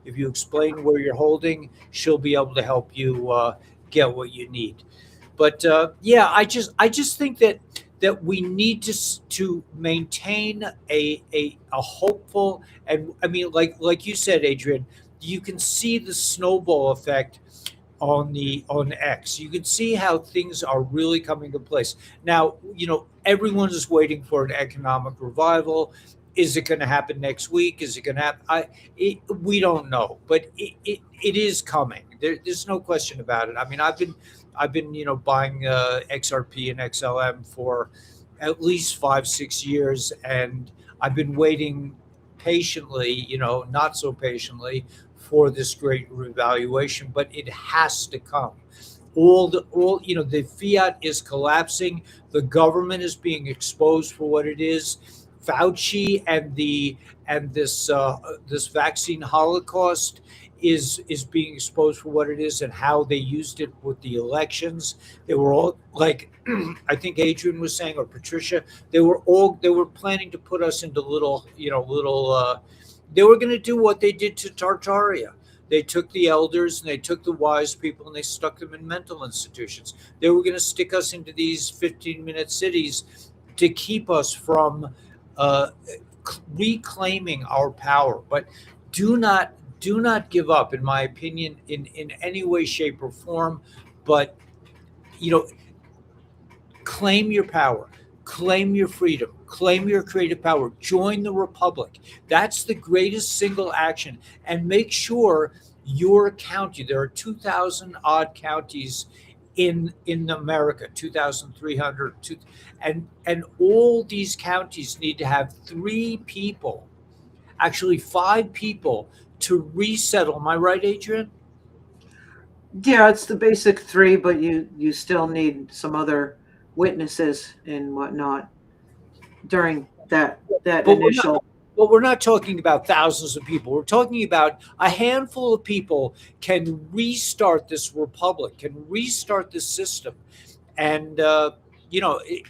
if you explain where you're holding, she'll be able to help you get what you need. But yeah, I just think that we need to maintain a hopeful, and I mean, like you said, Adrian, you can see the snowball effect on X. You can see how things are really coming to place. Now, everyone is waiting for an economic revival. Is it going to happen next week? Is it going to happen? We don't know, but it is coming. There's no question about it. I mean, I've been buying XRP and XLM for at least 5-6 years, and I've been waiting patiently, not so patiently, for this great revaluation, but it has to come. The fiat is collapsing. The government is being exposed for what it is. Fauci and this vaccine holocaust is being exposed for what it is and how they used it with the elections. They were all like, I think Adrian was saying, or Patricia, they were planning to put us into little. They were going to do what they did to Tartaria. They took the elders and they took the wise people and they stuck them in mental institutions. They were going to stick us into these 15-minute cities to keep us from reclaiming our power. But do not give up, in my opinion, in any way, shape, or form. But claim your power, claim your freedom, claim your creative power, join the republic. That's the greatest single action. And make sure your county, there are 2,000 odd counties in America, 2,300, and all these counties need to have 3 people, actually 5 people, to resettle. Am I right, Adrian? Yeah, it's the basic 3, but you still need some other witnesses and whatnot during that But initial. we're not talking about thousands of people. We're talking about a handful of people can restart this republic, can restart this system, and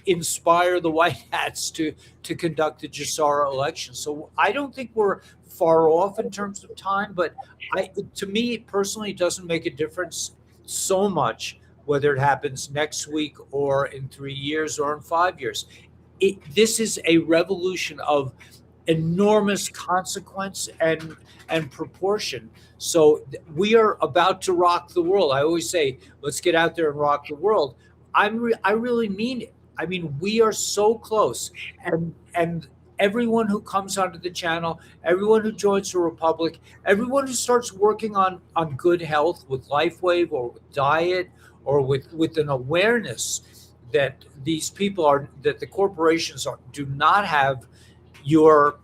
inspire the white hats to conduct the Jassara election. So I don't think we're far off in terms of time, but to me personally, it doesn't make a difference so much whether it happens next week or in 3 years or in 5 years. This is a revolution of enormous consequence and proportion. So we are about to rock the world. I always say, let's get out there and rock the world. I really mean it. I mean, we are so close, and everyone who comes onto the channel, everyone who joins the Republic, everyone who starts working on good health with LifeWave or with diet or with an awareness that these people that the corporations do not have your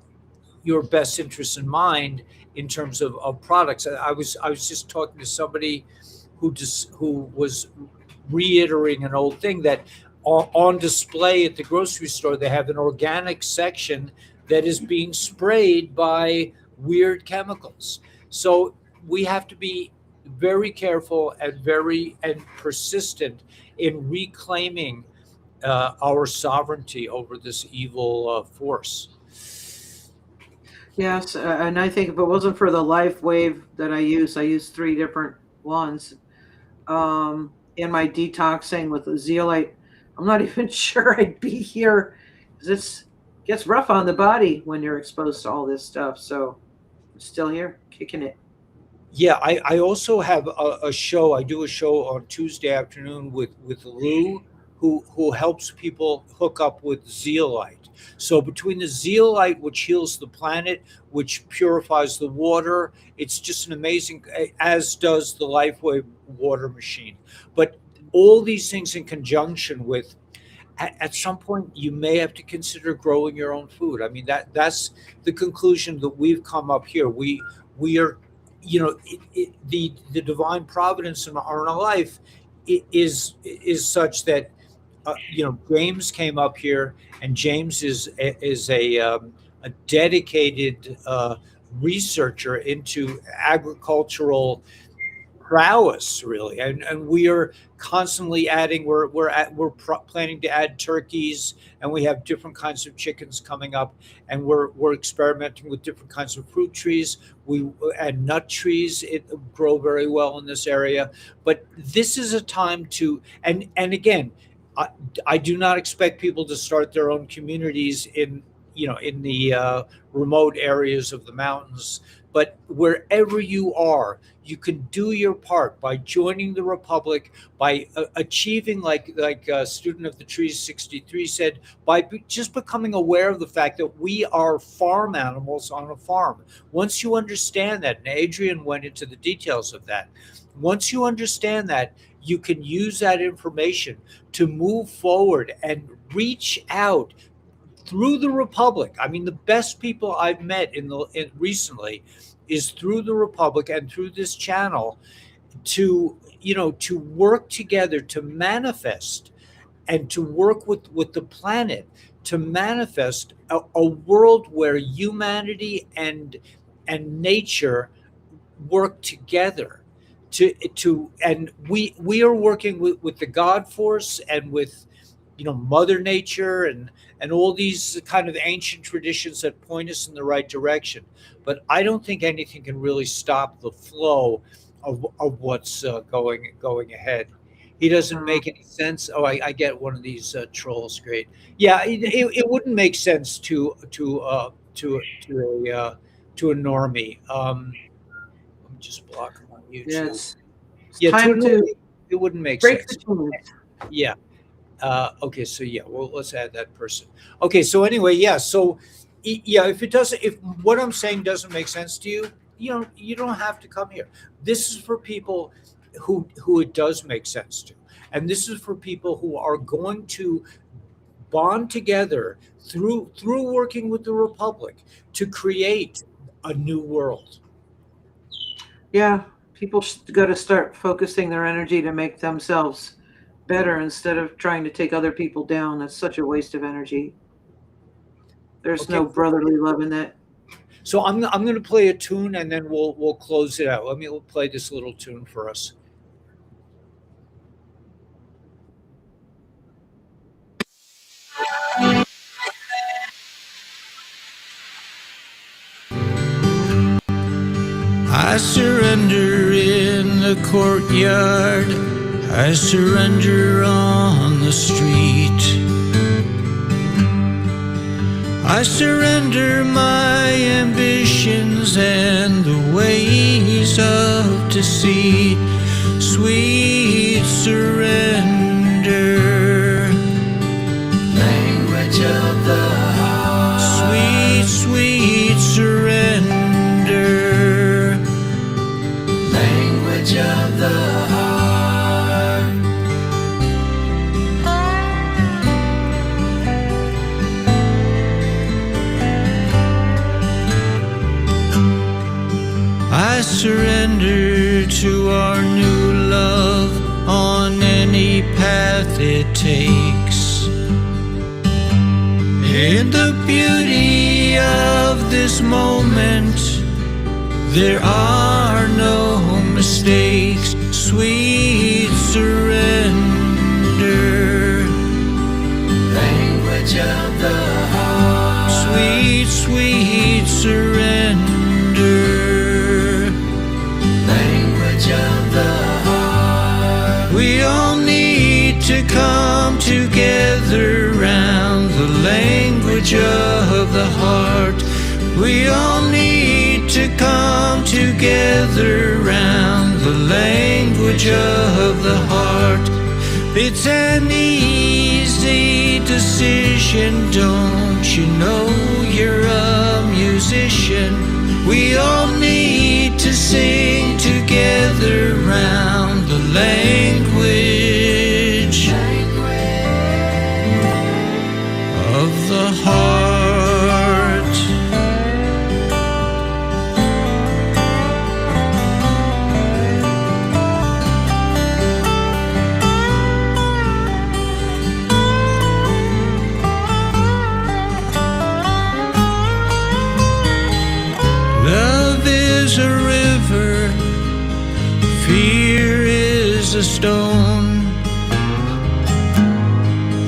best interests in mind in terms of products. I was just talking to somebody who was reiterating an old thing that on display at the grocery store, they have an organic section that is being sprayed by weird chemicals. So we have to be very careful and persistent in reclaiming our sovereignty over this evil force. Yes, and I think if it wasn't for the LifeWave that I use 3 different ones. In my detoxing with the zeolite, I'm not even sure I'd be here, because it gets rough on the body when you're exposed to all this stuff. So I'm still here, kicking it. Yeah, I also have a show. I do a show on Tuesday afternoon with Lou, who helps people hook up with zeolite. So between the zeolite, which heals the planet, which purifies the water, it's just an amazing, as does the LifeWave water machine. But all these things in conjunction with at some point you may have to consider growing your own food. I mean, that's the conclusion that we've come up here. We are, the divine providence in our life is such that James came up here, and James is a dedicated researcher into agricultural prowess, really, and we are constantly adding. We're planning to add turkeys, and we have different kinds of chickens coming up, and we're experimenting with different kinds of fruit trees. We and nut trees. It grow very well in this area, but this is a time to and again, I do not expect people to start their own communities in the remote areas of the mountains. But wherever you are, you can do your part by joining the Republic, by achieving, like Student of the Trees 63 said, by just becoming aware of the fact that we are farm animals on a farm. Once you understand that, and Adrienne went into the details of that, once you understand that, you can use that information to move forward and reach out through the Republic. I mean, the best people I've met recently is through the Republic and through this channel to work together to manifest and to work with the planet to manifest a world where humanity and nature work together. And we are working with the God Force and with Mother Nature and all these kind of ancient traditions that point us in the right direction. But I don't think anything can really stop the flow of what's going ahead. He doesn't make any sense. Oh, I get one of these trolls. Great. Yeah, it wouldn't make sense to a normie. Let me just block him on YouTube. Yes. Yeah, time it wouldn't make break sense. the news. Yeah. Okay, so yeah, well, let's add that person. Okay, so anyway, yeah, so yeah, if what I'm saying doesn't make sense to you, you don't have to come here. This is for people who it does make sense to, and this is for people who are going to bond together through working with the Republic to create a new world. Yeah, people got to start focusing their energy to make themselves better instead of trying to take other people down. That's such a waste of energy. There's no brotherly love in that. So I'm going to play a tune and then we'll close it out. We'll play this little tune for us. I surrender in the courtyard. I surrender on the street. I surrender my ambitions and the ways of deceit. Sweet surrender, language of the heart. Sweet, sweet surrender, language of the heart. I surrender to our new love on any path it takes. In the beauty of this moment, there are no mistakes. Sweet surrender, language of the heart. Sweet, sweet surrender, of the heart. We all need to come together round the language of the heart. We all need to come together round the language of the heart. It's an easy decision, don't you know you're a musician? We all need to sing together round the language stone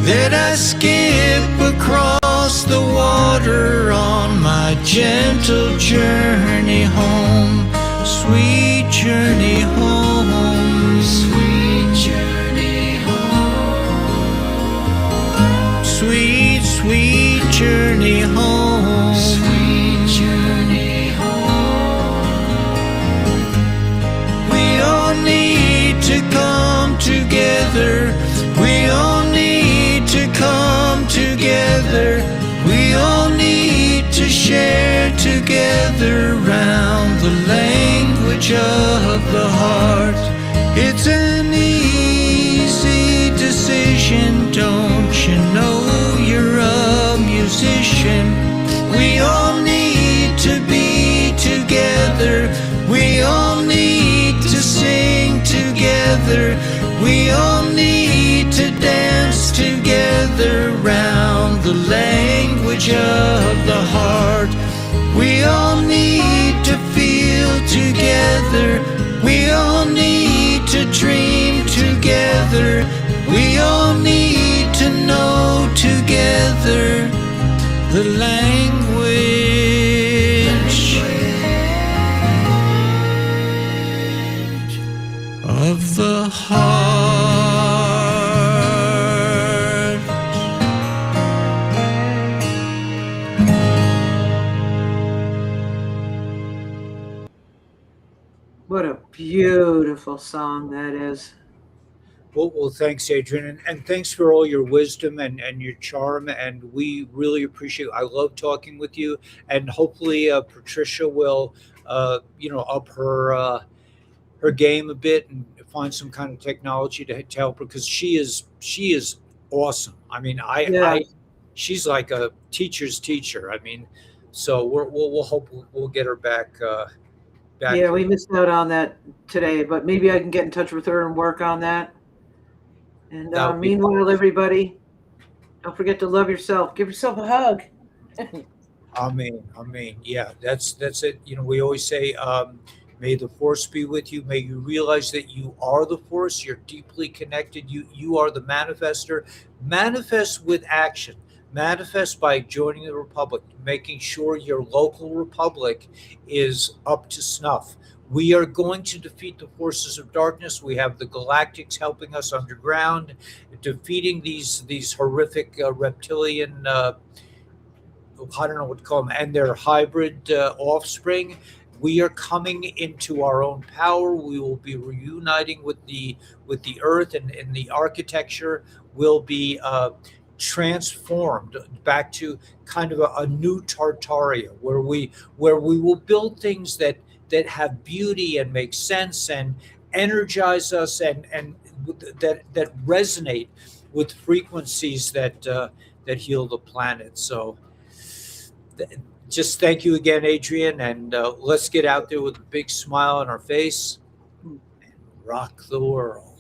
that I skip across the water on my gentle journey home. Sweet journey home. Sweet journey home. Sweet, sweet journey home. Sweet journey home. We all need to come together. We all need to come together. We all need to share together round the language of the heart. It's an easy decision, don't you know you're a musician? We all need to be together. We all need to sing together. We all need to dance together round the language of the heart. We all need to feel together. We all need to dream together. We all need to know together the language of the heart. What a beautiful song that is. Well, thanks, Adrienne, and thanks for all your wisdom and your charm. And we really appreciate. I love talking with you, and hopefully, Patricia will, up her game a bit and find some kind of technology to help her, because she is awesome. I mean, Yeah. she's like a teacher's teacher. I mean, so we'll hope we'll get her back. Back. Yeah, we missed out on that today, but maybe I can get in touch with her and work on that. And That would be meanwhile, everybody, don't forget to love yourself. Give yourself a hug. Amen. Yeah, that's it. We always say, may the force be with you. May you realize that you are the force. You're deeply connected. You are the manifester. Manifest with action. Manifest by joining the Republic, making sure your local Republic is up to snuff. We are going to defeat the forces of darkness. We have the Galactics helping us underground, defeating these horrific reptilian, I don't know what to call them, and their hybrid offspring. We are coming into our own power. We will be reuniting with the earth, and the architecture will be transformed back to kind of a new Tartaria, where we will build things that have beauty and make sense and energize us, and that resonate with frequencies that heal the planet. So just thank you again, Adrienne, and let's get out there with a big smile on our face and rock the world.